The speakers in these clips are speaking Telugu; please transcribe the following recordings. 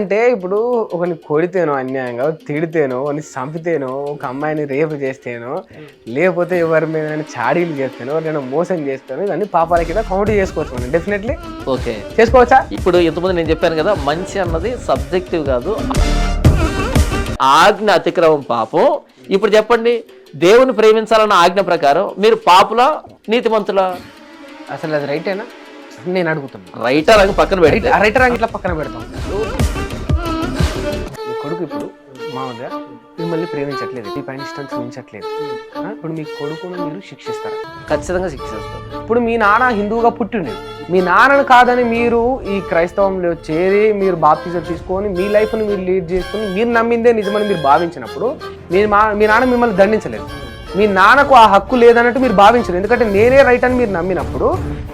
అంటే ఇప్పుడు ఒకరిని కొడితేనో అన్యాయంగా, తిడితేనో, ఒకరిని చంపితేనో, ఒక అమ్మాయిని రేపు చేస్తేనో, లేకపోతే ఎవరి మీద చాడీలు చేస్తేనో, నేను మోసం చేస్తానో, ఇవన్నీ పాపాల కింద కౌంట్ చేసుకోవచ్చు మనం డెఫినెట్లీ. ఓకే, చేసుకోవచ్చా? ఇప్పుడు ఇంతకుముందు నేను చెప్పాను కదా, మంచి అన్నది సబ్జెక్టివ్ కాదు, ఆజ్ఞ అతిక్రమం పాపం. ఇప్పుడు చెప్పండి, దేవుని ప్రేమించాలన్న ఆజ్ఞ ప్రకారం మీరు పాపులా నీతిమంతులా? అసలు అది రైటేనా నేను అడుగుతున్నాను. రైటర్ అని పక్కన పెడితే, రైటర్ అని ఇట్లా పక్కన పెడతాం. మీ కొడుకు ఇప్పుడు మామూలుగా మిమ్మల్ని ప్రేమించట్లేదు, మీ పైన ఇష్టం చూపించట్లేదు, ఇప్పుడు మీ కొడుకును మీరు శిక్షిస్తారు? ఖచ్చితంగా శిక్షిస్తారు. ఇప్పుడు మీ నాన్న హిందువుగా పుట్టిండేది, మీ నాన్నను కాదని మీరు ఈ క్రైస్తవంలో చేరి మీరు బాప్తిజం తీసుకొని మీ లైఫ్ని మీరు లీడ్ చేసుకుని మీరు నమ్మిందే నిజమని మీరు భావించినప్పుడు మీ నాన్న మిమ్మల్ని దండించలేదు. మీ నాన్నకు ఆ హక్కు లేదన్నట్టు మీరు భావించలేదు, ఎందుకంటే నేనే రైట్ అని మీరు నమ్మినప్పుడు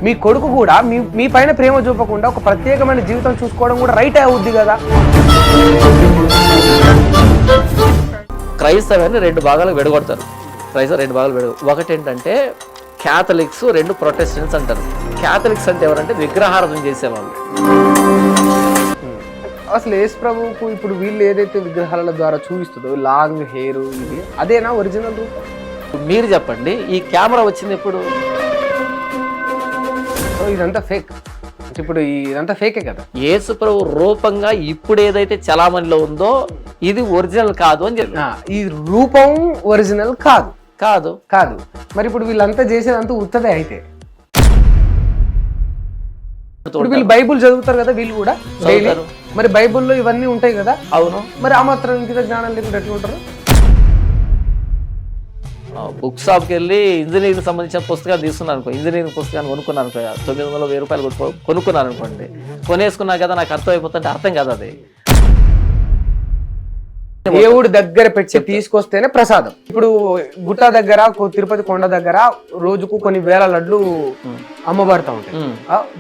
మీ కొడుకు కూడా మీ పైన ప్రేమ చూపకుండా ఒక ప్రత్యేకమైన జీవితం చూసుకోవడం కూడా రైట్ అవుద్ది కదా. క్రైస్తవాన్ని రెండు భాగాలకు విడగొడతారు. క్రైస్తవ రెండు భాగాలు ఒకటి ఏంటంటే క్యాథలిక్స్, రెండు ప్రొటెస్టెంట్స్ అంటారు. క్యాథలిక్స్ అంటే ఎవరంటే విగ్రహారాధన చేసేవాళ్ళు. అసలు యేసు ప్రభువుకు ఇప్పుడు వీళ్ళు ఏదైతే విగ్రహాల ద్వారా చూపిస్తుందో లాంగ్ హెయిర్, ఇది అదేనా ఒరిజినల్ రూపం? మీరు చెప్పండి, ఈ కెమెరా వచ్చింది ఎప్పుడు? ఇదంతా ఫేక్. ఇప్పుడు ఇదంతా ఫేకే కదా. యేసు ప్రభు రూపంగా ఇప్పుడు ఏదైతే చలామణిలో ఉందో ఇది ఒరిజినల్ కాదు అని చెప్పి, ఈ రూపం ఒరిజినల్ కాదు కాదు కాదు మరి ఇప్పుడు వీళ్ళంతా చేసేదంతా ఉత్తదే. అయితే ఇప్పుడు వీళ్ళు బైబుల్ చదువుతారు కదా, వీళ్ళు కూడా చదువుతారు. మరి బైబుల్లో ఇవన్నీ ఉంటాయి కదా. అవును, మరి ఆ మాత్రం ఇంకిత జ్ఞానం లేకుండా ఎట్లా ఉంటారు? బుక్ షాప్కి వెళ్ళి ఇంజనీరింగ్ సంబంధించిన పుస్తకాలు తీసుకున్నాను అనుకో, ఇంజనీరింగ్ పుస్తకాన్ని కొనుక్కున్నాను అనుకో, 900 రూపాయలు కొనుక్కున్నాను అనుకోండి, కొనేసుకున్నా కదా నాకు అర్థం అయిపోతుంటే అర్థం కదా. అది దేవుడి దగ్గర పెట్టి తీసుకొస్తేనే ప్రసాదం. ఇప్పుడు గుట్ట దగ్గర, తిరుపతి కొండ దగ్గర రోజుకు కొన్ని వేల లడ్లు అమ్మబడతా ఉంటాయి.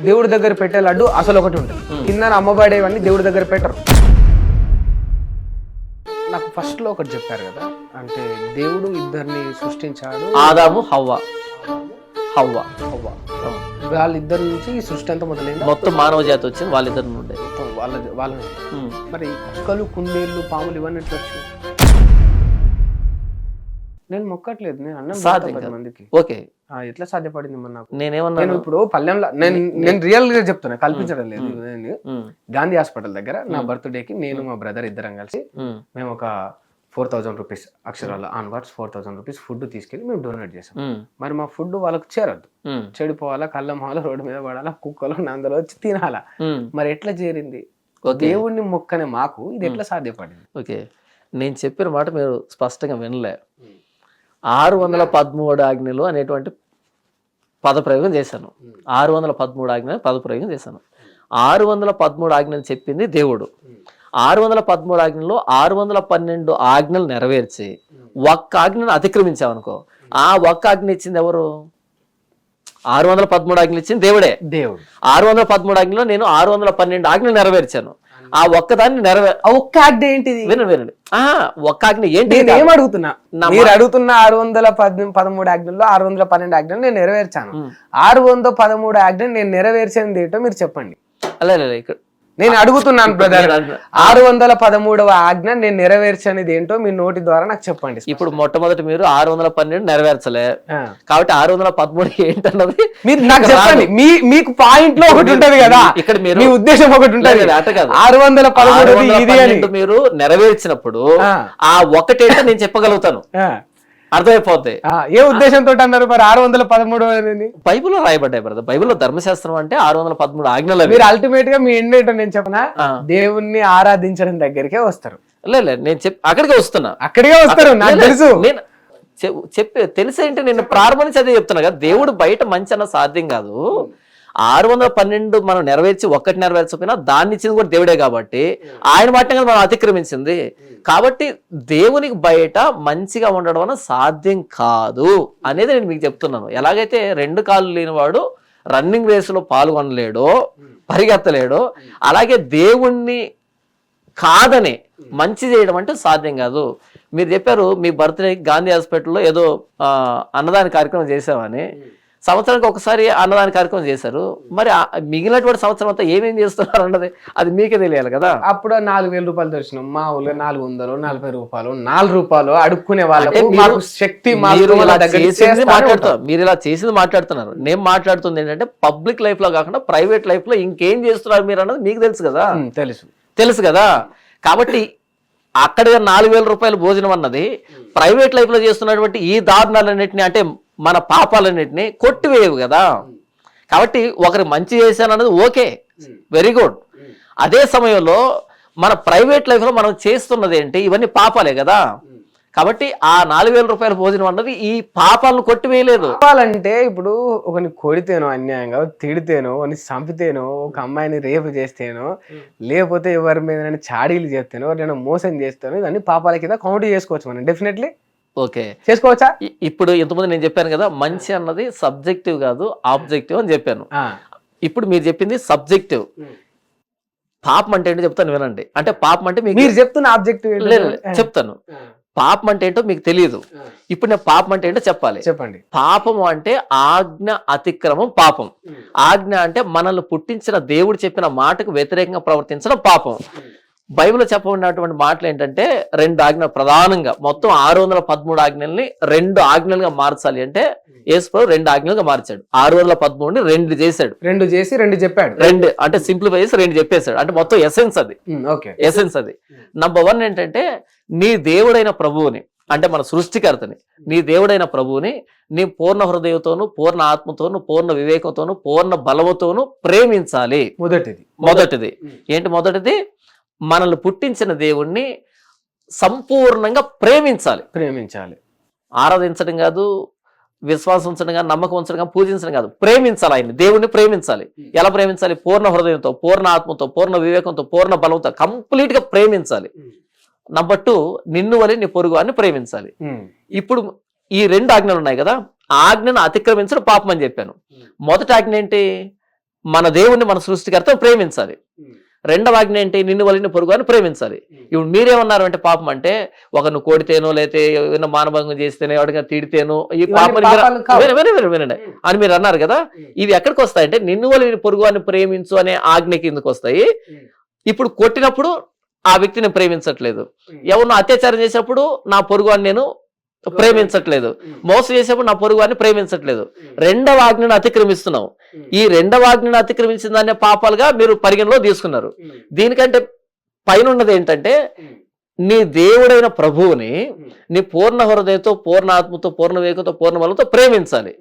దేవుడి దగ్గర పెట్టే లడ్డు అసలు ఒకటి ఉంటుంది, కింద అమ్మబడేవన్నీ దేవుడి దగ్గర పెట్టరు. నాకు ఫస్ట్ లో ఒకటి చెప్పారు కదా, అంటే దేవుడు ఇద్దరిని సృష్టించాడు, ఆదాము హవ్వ. వాళ్ళిద్దరి నుంచి ఈ సృష్టి అంతా మొదలైంది. మొత్తం మానవ జాతి వచ్చింది వాళ్ళిద్దరి నుండి. వాళ్ళ మరి కుక్కలు, కుందేళ్ళు, పాములు ఇవన్నీ ఎట్లా వచ్చాయి? నేను మొక్కట్లేదు, నేను అన్నం మందికి. ఓకే, ఎట్లా సాధ్యపడింది మరి నాకు? నేనేమన్నా ఇప్పుడు పల్లెంలో నేను రియల్ గా చెప్తున్నా, కల్పించడం లేదు. గాంధీ హాస్పిటల్ దగ్గర నా బర్త్డేకి నేను మా బ్రదర్ ఇద్దరం కలిసి మేము ఒక 4000 రూపీస్ అక్షరాల ఆన్వర్డ్స్ 4000 రూపీస్ ఫుడ్ తీసుకెళ్లి మేము డొనేట్ చేసాం. మరి మా ఫుడ్ వాళ్ళకి చేరద్దు, చెడిపోవాలా, కళ్ళం హాల, రోడ్డు మీద పడాలా, కుక్కలు నందలు వచ్చి తినాలా. మరి ఎట్లా చేరింది? దేవుణ్ణి మొక్కనే మాకు ఇది ఎట్లా సాధ్యపడింది? ఓకే, నేను చెప్పిన మాట మీరు స్పష్టంగా వినలే. 613 ఆజ్ఞలు అనేటువంటి పదప్రయోగం చేశాను. 613 ఆజ్ఞలు పదప్రయోగం చేశాను. 613 ఆజ్ఞలు చెప్పింది దేవుడు. 613 ఆజ్ఞల్లో 612 ఆజ్ఞలు నెరవేర్చి ఒక్క ఆజ్ఞను అతిక్రమించామనుకో, ఆ ఒక్క ఆజ్ఞ ఇచ్చింది ఎవరు? 613 ఆజ్ఞలు ఇచ్చింది దేవుడే. 613 ఆజ్ఞలో నేను 612 ఆజ్ఞలు నెరవేర్చాను. ఆ ఒక్కదాన్ని ఒక్క ఆజ్ఞ ఏంటిది? వినండి, ఒక్క ఆజ్ఞ ఏంటి? ఏం అడుగుతున్నా, మీరు అడుగుతున్న 613 ఆజ్ఞల్లో 612 ఆజ్ఞలు నేను నెరవేర్చాను. 613 ఆజ్ఞలు నేను నెరవేర్చింది ఏంటో మీరు చెప్పండి. అలా ఇక్కడ నేను అడుగుతున్నాను బ్రదర్, 613వ ఆజ్ఞ నేను నెరవేర్చనిది ఏంటో మీ నోటి ద్వారా నాకు చెప్పండి. ఇప్పుడు మొట్టమొదటి మీరు 612 నెరవేర్చలే కాబట్టి 613 ఏంటన్నది మీరు నాకు చెప్పండి. మీకు పాయింట్ లో ఒకటి ఉంటది కదా, ఇక్కడ మీ ఉద్దేశం ఒకటి ఉంటది కదా. 613 మీరు నెరవేర్చినప్పుడు ఆ ఒకటేంటో నేను చెప్పగలుగుతాను, అర్థమైపోతాయి. ఏ ఉద్దేశంతో అన్నారు మరి 613? బైబిల్లో రాయబడ్డాయి బ్రదర్. బైబిల్లో ధర్మశాస్త్రం అంటే 613 ఆజ్ఞలు. మీరు అల్టిమేట్ గా మీ ఎండ్ ఏంటో నేను చెప్పనా, దేవుణ్ణి ఆరాధించడం దగ్గరికే వస్తారు. లేదు, నేను అక్కడికే వస్తున్నా. అక్కడికే వస్తారు, నాకు తెలుసు. నేను తెలిసేంటి, నేను ప్రారంభించి అదే చెప్తున్నా కదా, దేవుడు బయట మంచి అన్న సాధ్యం కాదు. 612 మనం నెరవేర్చి ఒక్కటి నెరవేర్చకపోయినా దాన్ని ఇచ్చింది కూడా దేవుడే కాబట్టి ఆయన వాటిని కదా మనం అతిక్రమించింది. కాబట్టి దేవునికి బయట మంచిగా ఉండడం అన్న సాధ్యం కాదు అనేది నేను మీకు చెప్తున్నాను. ఎలాగైతే 2 కాళ్ళు లేనివాడు రన్నింగ్ రేసులో పాల్గొనలేడో, పరిగెత్తలేడో, అలాగే దేవుణ్ణి కాదని మంచి చేయడం అంటే సాధ్యం కాదు. మీరు చెప్పారు మీ బర్త్డే గాంధీ హాస్పిటల్లో ఏదో అన్నదాన కార్యక్రమం చేసామని. సంవత్సరానికి ఒకసారి అన్నదాన కార్యక్రమం చేశారు. మరి మిగిలినటువంటి సంవత్సరం అంతా ఏమేం చేస్తున్నారు అన్నది అది మీకే తెలియాలి కదా. అప్పుడు 4,000 రూపాయలు దర్శనం, మా ఊళ్ళో 400, 40 రూపాయలు, 4 రూపాయలు అడుక్కునే వాళ్ళకి మాకు శక్తి మీరు ఇలా చేసింది మాట్లాడుతున్నారు. నేను మాట్లాడుతుంది ఏంటంటే పబ్లిక్ లైఫ్ లో కాకుండా ప్రైవేట్ లైఫ్ లో ఇంకేం చేస్తున్నారు మీరు అన్నది మీకు తెలుసు కదా. తెలుసు కదా. కాబట్టి అక్కడ 4,000 రూపాయల భోజనం అన్నది ప్రైవేట్ లైఫ్ లో చేస్తున్నటువంటి ఈ దారుణాలన్నింటినీ అంటే మన పాపాలన్నింటినీ కొట్టివేయవు కదా. కాబట్టి ఒకరి మంచి చేశాను అన్నది ఓకే, వెరీ గుడ్. అదే సమయంలో మన ప్రైవేట్ లైఫ్ లో మనం చేస్తున్నది ఏంటి, ఇవన్నీ పాపాలే కదా. కాబట్టి ఆ 4,000 రూపాయల భోజనం అన్నది ఈ పాపాలను కొట్టివేయలేదు. పాపాలంటే ఇప్పుడు ఒకని కొడితేనో, అన్యాయంగా తిడితేనో, ఒకని చంపితేనో, ఒక అమ్మాయిని రేపు చేస్తేనో, లేకపోతే ఎవరి మీద చాడీలు చేస్తేనో, ఎవరైనా మోసం చేస్తేనో, ఇవన్నీ పాపాల కింద కౌంట్ చేసుకోవచ్చు మనం డెఫినెట్లీ. ఓకే, చేసుకోవచ్చా? ఇప్పుడు ఇంతకుముందు నేను చెప్పాను కదా, మంచి అన్నది సబ్జెక్టివ్ కాదు ఆబ్జెక్టివ్ అని చెప్పాను. ఇప్పుడు మీరు చెప్పింది సబ్జెక్టివ్. పాపం అంటే ఏంటో చెప్తాను వినండి. అంటే పాపం అంటే మీరు చెప్తున్న ఆబ్జెక్టివ్ చెప్తాను. పాపం అంటే ఏంటో మీకు తెలియదు. ఇప్పుడు నేను పాపం అంటే ఏంటో చెప్పండి. పాపము అంటే ఆజ్ఞ అతిక్రమం పాపం. ఆజ్ఞ అంటే మనల్ని పుట్టించిన దేవుడు చెప్పిన మాటకు వ్యతిరేకంగా ప్రవర్తించడం పాపం. బైబిల్లో చెప్పబడినటువంటి మాటలు ఏంటంటే 2 ఆజ్ఞలు ప్రధానంగా, మొత్తం 613 ఆజ్ఞల్ని 2 ఆజ్ఞలుగా మార్చాలి అంటే యేసుప్రభు 2 ఆజ్ఞలుగా మార్చాడు. 613ని 2 చేశాడు. 2 చేసి 2 చెప్పాడు. 2 అంటే సింప్లిఫై చేసి 2 చెప్పేశాడు. అంటే మొత్తం ఎసెన్స్ అది. ఎసెన్స్ అది. నంబర్ 1 ఏంటంటే నీ దేవుడైన ప్రభువుని, అంటే మన సృష్టికర్తని, నీ దేవుడైన ప్రభువుని నీ పూర్ణ హృదయంతోను, పూర్ణ ఆత్మతోను, పూర్ణ వివేకంతోను, పూర్ణ బలముతోను ప్రేమించాలి. మొదటిది ఏంటి? మొదటిది మనల్ని పుట్టించిన దేవుణ్ణి సంపూర్ణంగా ప్రేమించాలి. ఆరాధించడం కాదు, విశ్వాసం ఉంచడం కాదు, నమ్మకం ఉంచడం కాదు, పూజించడం కాదు, ప్రేమించాలి. ఆయన దేవుణ్ణి ప్రేమించాలి. ఎలా ప్రేమించాలి? పూర్ణ హృదయంతో, పూర్ణ ఆత్మతో, పూర్ణ వివేకంతో, పూర్ణ బలంతో కంప్లీట్ గా ప్రేమించాలి. నంబర్ 2, నిన్ను వలె నీ పొరుగు అని ప్రేమించాలి. ఇప్పుడు ఈ 2 ఆజ్ఞలు ఉన్నాయి కదా, ఆజ్ఞను అతిక్రమించడం పాపం అని చెప్పాను. మొదటి ఆజ్ఞ ఏంటి? మన దేవుణ్ణి, మన సృష్టికర్త ప్రేమించాలి. రెండవ ఆజ్ఞ ఏంటి? నిన్ను వలె నీ పొరుగు అని ప్రేమించాలి. ఇప్పుడు మీరేమన్నారు అంటే పాపం అంటే ఒకరిని కొడితేనో, లేకపోతే ఏమైనా మానభంగం చేస్తేనో, ఎవరికైనా తిడితేనో ఈ పాపం వినండి అని మీరు అన్నారు కదా. ఇవి ఎక్కడికి వస్తాయంటే నిన్ను వలె నీ పొరుగు అని ప్రేమించు అనే ఆజ్ఞ కిందకు వస్తాయి. ఇప్పుడు కొట్టినప్పుడు ఆ వ్యక్తిని ప్రేమించట్లేదు. ఎవరినో అత్యాచారం చేసినప్పుడు నా పొరుగు అని నేను ప్రేమించట్లేదు. మోసం చేసేప్పుడు నా పొరుగు అని ప్రేమించట్లేదు. 2వ ఆజ్ఞను అతిక్రమిస్తున్నావు. ఈ 2వ ఆజ్ఞను అతిక్రమించిన దాన్ని పాపాలుగా మీరు పరిగణలో తీసుకున్నారు. దీనికంటే పైన ఉన్నది ఏంటంటే నీ దేవుడైన ప్రభువుని నీ పూర్ణ హృదయంతో, పూర్ణ ఆత్మతో, పూర్ణ వివేకంతో, పూర్ణ బలంతో ప్రేమించాలి.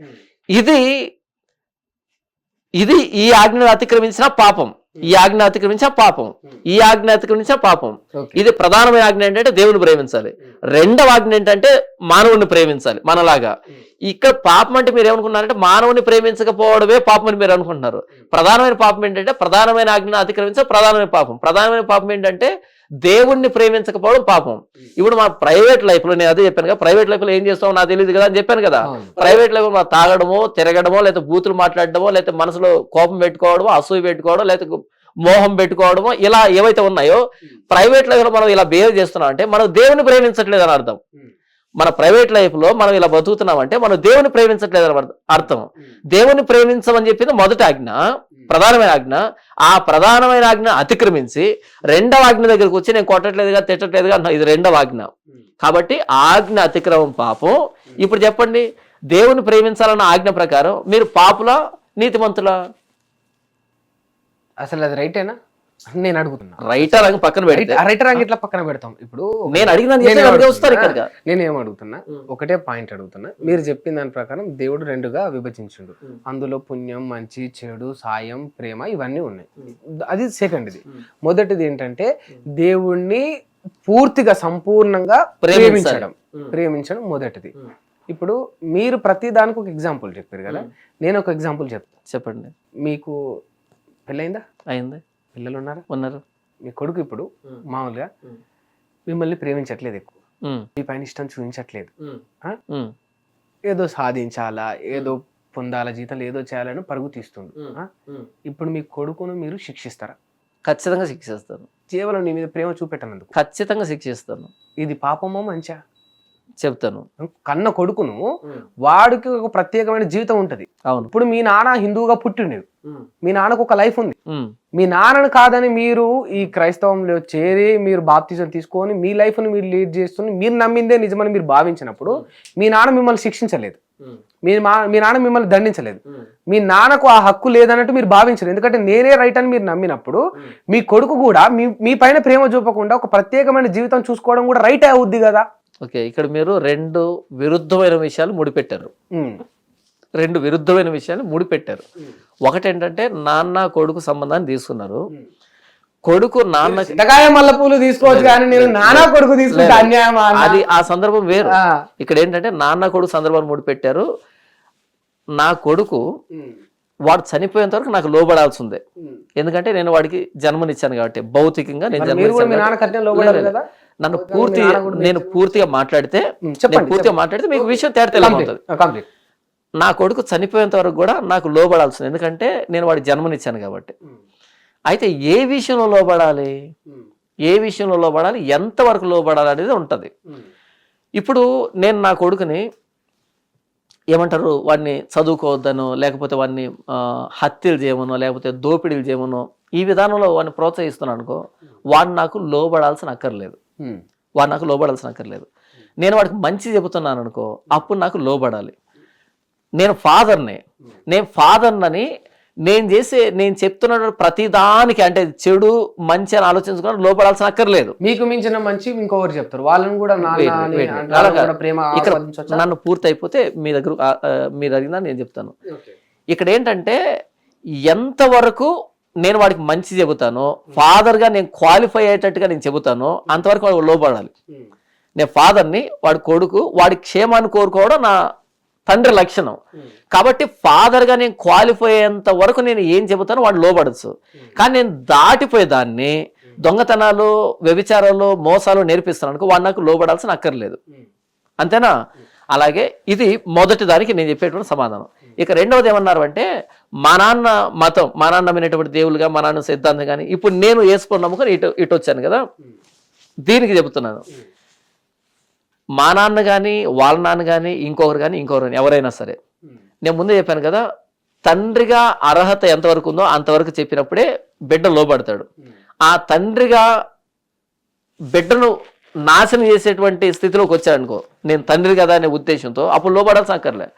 ఇది ఈ ఆజ్ఞను అతిక్రమించిన పాపం. ఈ ఆజ్ఞ అతిక్రమించిన పాపం. ఈ ఆజ్ఞ అతిక్రమించిన పాపం. ఇది ప్రధానమైన ఆజ్ఞ ఏంటంటే దేవుని ప్రేమించాలి. 2వ ఆజ్ఞ ఏంటంటే మానవుని ప్రేమించాలి మనలాగా. ఇక్కడ పాపం అంటే మీరు ఏమనుకున్నారంటే మానవుని ప్రేమించకపోవడమే పాపం అని మీరు అనుకుంటున్నారు. ప్రధానమైన పాపం ఏంటంటే ప్రధానమైన ఆజ్ఞను అతిక్రమించే ప్రధానమైన పాపం. ప్రధానమైన పాపం ఏంటంటే దేవుణ్ణి ప్రేమించకపోవడం పాపం. ఇప్పుడు మా ప్రైవేట్ లైఫ్ లో నేను అదే చెప్పాను కదా, ప్రైవేట్ లైఫ్ లో ఏం చేస్తామో నాకు తెలియదు కదా అని చెప్పాను కదా. ప్రైవేట్ లైఫ్ లో తాగడమో, తిరగడమో, లేకపోతే బూతులు మాట్లాడడమో, లేకపోతే మనసులో కోపం పెట్టుకోవడమో, అసూయ పెట్టుకోవడం, లేకపోతే మోహం పెట్టుకోవడమో, ఇలా ఏవైతే ఉన్నాయో ప్రైవేట్ లైఫ్ లో మనం ఇలా బిహేవ్ చేస్తున్నాం అంటే మనం దేవుని ప్రేమించట్లేదు అని అర్థం. మన ప్రైవేట్ లైఫ్ లో మనం ఇలా బతుకుతున్నామంటే మనం దేవుని ప్రేమించట్లేదు అని అర్థం. దేవుని ప్రేమించమని చెప్పింది మొదటి ఆజ్ఞ, ప్రధానమైన ఆజ్ఞ. ఆ ప్రధానమైన ఆజ్ఞ అతిక్రమించి 2వ ఆజ్ఞ దగ్గరకు వచ్చి నేను కొట్టట్లేదుగా, తిట్టట్లేదుగా అంటున్నా. ఇది 2వ ఆజ్ఞ. కాబట్టి ఆజ్ఞ అతిక్రమం పాపం. ఇప్పుడు చెప్పండి, దేవుని ప్రేమించాలన్న ఆజ్ఞ ప్రకారం మీరు పాపులా, నీతిమంతులా? అసలు అది రైటేనా నేను అడుగుతున్నా. రైటర్ అని పక్కన పెడితే రైటర్ అని ఇట్లా పక్కన పెడతాం. ఇప్పుడు నేను అడిగిన నేనేం అడుగుతున్నా, ఒకటే పాయింట్ అడుగుతున్నా. మీరు చెప్పిన దాని ప్రకారం దేవుడు 2గా విభజించుండు. అందులో పుణ్యం, మంచి, చెడు, సాయం, ప్రేమ ఇవన్నీ ఉన్నాయి. అది సెకండ్ది. మొదటిది ఏంటంటే దేవుణ్ణి పూర్తిగా సంపూర్ణంగా ప్రేమించడం మొదటిది. ఇప్పుడు మీరు ప్రతి దానికి ఒక ఎగ్జాంపుల్ చెప్పారు కదా, నేను ఒక ఎగ్జాంపుల్ చెప్పండి. మీకు పెళ్ళయిందా? అయింది. పిల్లలు ఉన్నారా? ఉన్నారు. మీ కొడుకు ఇప్పుడు మామూలుగా మిమ్మల్ని ప్రేమించట్లేదు, ఎక్కువ మీ పైన ఇష్టం చూపించట్లేదు, ఏదో సాధించాలా, ఏదో పొందాలా, జీతాలు ఏదో చేయాలని పరుగు తీస్తుంది. ఇప్పుడు మీ కొడుకును మీరు శిక్షిస్తారా? ఖచ్చితంగా శిక్షిస్తాను. కేవలం నీ మీద ప్రేమ చూపెట్టనందుకు ఖచ్చితంగా శిక్షిస్తాను. ఇది పాపమో మంచా? చెప్తాను. కన్న కొడుకును వాడికి ఒక ప్రత్యేకమైన జీవితం ఉంటది. అవును. ఇప్పుడు మీ నాన్న హిందువుగా పుట్టిండు, మీ నాన్నకు ఒక లైఫ్ ఉంది. ఉమ్, మీ నాన్నను కాదని మీరు ఈ క్రైస్తవంలో చేరి మీరు బాప్తిజం తీసుకొని మీ లైఫ్ ని మీరు లీడ్ చేస్తుని మీరు నమ్మిందే నిజమని మీరు భావించినప్పుడు మీ నాన్న మిమ్మల్ని శిక్షించలేదు, మీ నాన్న మిమ్మల్ని దండించలేదు, మీ నాన్నకు ఆ హక్కు లేదన్నట్టు మీరు భావించలేదు. ఎందుకంటే నేనే రైట్ అని మీరు నమ్మినప్పుడు మీ కొడుకు కూడా మీ పైన ప్రేమ చూపకుండా ఒక ప్రత్యేకమైన జీవితం చూసుకోవడం కూడా రైట్ అవుద్ది కదా. ఓకే, ఇక్కడ మీరు రెండు విరుద్ధమైన విషయాలు ముడిపెట్టారు. రెండు విరుద్ధమైన విషయాలు ముడిపెట్టారు. ఒకటేంటంటే నాన్న కొడుకు సంబంధాన్ని తీసుకున్నారు. కొడుకు నాన్న చింతకాయ మల్ల పూలు తీసుకోవచ్చు కానీ నేను నాన్న కొడుకు తీసుకుంటే అన్యాయమా? అది ఆ సందర్భం వేరు. ఇక్కడ ఏంటంటే నాన్న కొడుకు సందర్భాన్ని ముడిపెట్టారు. నా కొడుకు వాడు చనిపోయేంత వరకు నాకు లోబడాల్సిందే, ఎందుకంటే నేను వాడికి జన్మనిచ్చాను కాబట్టి భౌతికంగా నేను జన్మనిచ్చాను. నేను పూర్తిగా మాట్లాడితే మీకు విషయం తేడా. నా కొడుకు చనిపోయేంత వరకు కూడా నాకు లోబడాల్సింది, ఎందుకంటే నేను వాడికి జన్మనిచ్చాను కాబట్టి. అయితే ఏ విషయంలో లోబడాలి, ఏ విషయంలో లోబడాలి, ఎంతవరకు లోబడాలి అనేది ఉంటుంది. ఇప్పుడు నేను నా కొడుకుని ఏమంటారు, వాడిని చదువుకోవద్దనో లేకపోతే వాడిని హత్యలు చేయమనో లేకపోతే దోపిడీలు చేయమనో ఈ విధానంలో వాడిని ప్రోత్సహిస్తున్నాను అనుకో, వాడు నాకు లోబడాల్సిన అక్కర్లేదు. నేను వాడికి మంచి చెబుతున్నాను అనుకో, అప్పుడు నాకు లోబడాలి. నేను ఫాదర్నని నేను చెప్తున్న ప్రతి దానికి, అంటే చెడు మంచి అని ఆలోచించుకుని లోపడాల్సిన అక్కర్లేదు. మీకు మించిన మంచి ఇంకొకరు చెప్తారు, వాళ్ళని కూడా ఇక్కడ నన్ను పూర్తి అయిపోతే మీ దగ్గర మీరు అడిగినా నేను చెప్తాను. ఇక్కడ ఏంటంటే ఎంతవరకు నేను వాడికి మంచి చెబుతానో, ఫాదర్గా నేను క్వాలిఫై అయ్యేటట్టుగా నేను చెబుతానో అంతవరకు వాడు లోబడాలి. నేను ఫాదర్ని, వాడి కొడుకు వాడి క్షేమాన్ని కోరుకోవడం నా తండ్రి లక్షణం. కాబట్టి ఫాదర్గా నేను క్వాలిఫై అయ్యేంత వరకు నేను ఏం చెబుతానో వాడు లోబడచ్చు. కానీ నేను దాటిపోయే దాన్ని దొంగతనాలు, వ్యభిచారాలు, మోసాలు నేర్పిస్తాను అనుకో, వాడు నాకు లోబడాల్సిన అక్కర్లేదు. అంతేనా? అలాగే ఇది మొదటి దానికి నేను చెప్పేటువంటి సమాధానం. ఇక రెండవది ఏమన్నారు అంటే, మా నాన్న మతం, మా నాన్న నమ్మినటువంటి దేవులుగా, మా నాన్న సిద్ధాంతం కానీ, ఇప్పుడు నేను వేసుకొని నమ్ముకొని ఇటు వచ్చాను కదా, దీనికి చెబుతున్నాను. మా నాన్న కానీ, వాళ్ళ నాన్న కానీ, ఇంకొకరు కానీ ఎవరైనా సరే, నేను ముందే చెప్పాను కదా, తండ్రిగా అర్హత ఎంతవరకు ఉందో అంతవరకు చెప్పినప్పుడే బిడ్డ లోబడతాడు. ఆ తండ్రిగా బిడ్డను నాశనం చేసేటువంటి స్థితిలోకి వచ్చాడనుకో, నేను తండ్రి కదా అనే ఉద్దేశంతో, అప్పుడు లోబడాల్సిన అక్కర్లే.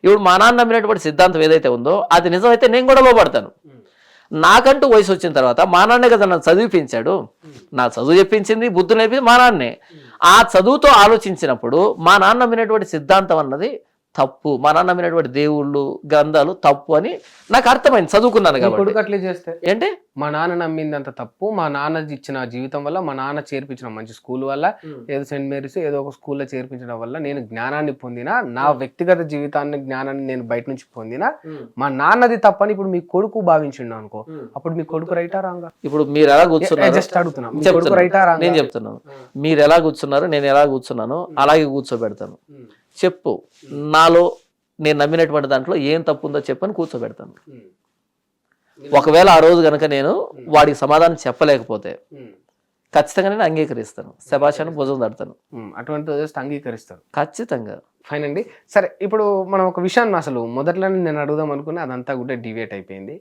ఇప్పుడు మా నాన్న నమ్మినటువంటి సిద్ధాంతం ఏదైతే ఉందో అది నిజమైతే నేను కూడా లోబడతాను. నాకంటూ వయసు వచ్చిన తర్వాత మా నాన్నే కదా నన్ను చదివిపించాడు, నా చదువు చెప్పించింది, బుద్ధి నేర్పింది మా నాన్నే. ఆ చదువుతో ఆలోచించినప్పుడు మా నాన్న నమ్మినటువంటి సిద్ధాంతం అన్నది తప్పు, మా నాన్న నమ్మినటువంటి దేవుళ్ళు, గ్రంథాలు తప్పు అని నాకు అర్థమైంది, చదువుకున్నాను కాబట్టి. అట్లే చేస్తే ఏంటి, మా నాన్న నమ్మిందంత తప్పు, మా నాన్న ఇచ్చిన జీవితం వల్ల, మా నాన్న చేర్పించిన మంచి స్కూల్ వల్ల, ఏదో సెయింట్ మేరీస్ ఏదో ఒక స్కూల్లో చేర్పించడం వల్ల నేను జ్ఞానాన్ని పొందినా, నా వ్యక్తిగత జీవితాన్ని జ్ఞానాన్ని నేను బయట నుంచి పొందినా, మా నాన్నది తప్పని ఇప్పుడు మీ కొడుకు భావించిండు అనుకో, అప్పుడు మీ కొడుకు రైటా రాంగా? ఇప్పుడు మీరు ఎలా కూర్చున్నారు జస్ట్ అడుగుతున్నా, నేను చెప్తున్నాను. మీరు ఎలా కూర్చున్నారు, నేను ఎలా కూర్చున్నాను అలాగే కూర్చోబెడతాను. చెప్పు, నాలో నేను నమ్మినటువంటి దాంట్లో ఏం తప్పు ఉందో చెప్పని కూర్చోబెడతాను. ఒకవేళ ఆ రోజు కనుక నేను వాడికి సమాధానం చెప్పలేకపోతే ఖచ్చితంగా నేను అంగీకరిస్తాను, శభాషాన్ని భుజం తడతాను. అటువంటి అంగీకరిస్తారు ఖచ్చితంగా. ఫైన్ అండి. సరే, ఇప్పుడు మనం ఒక విషయాన్ని అసలు మొదట్లోనే నేను అడుగుదాం అనుకుని అదంతా కూడా డివేట్ అయిపోయింది.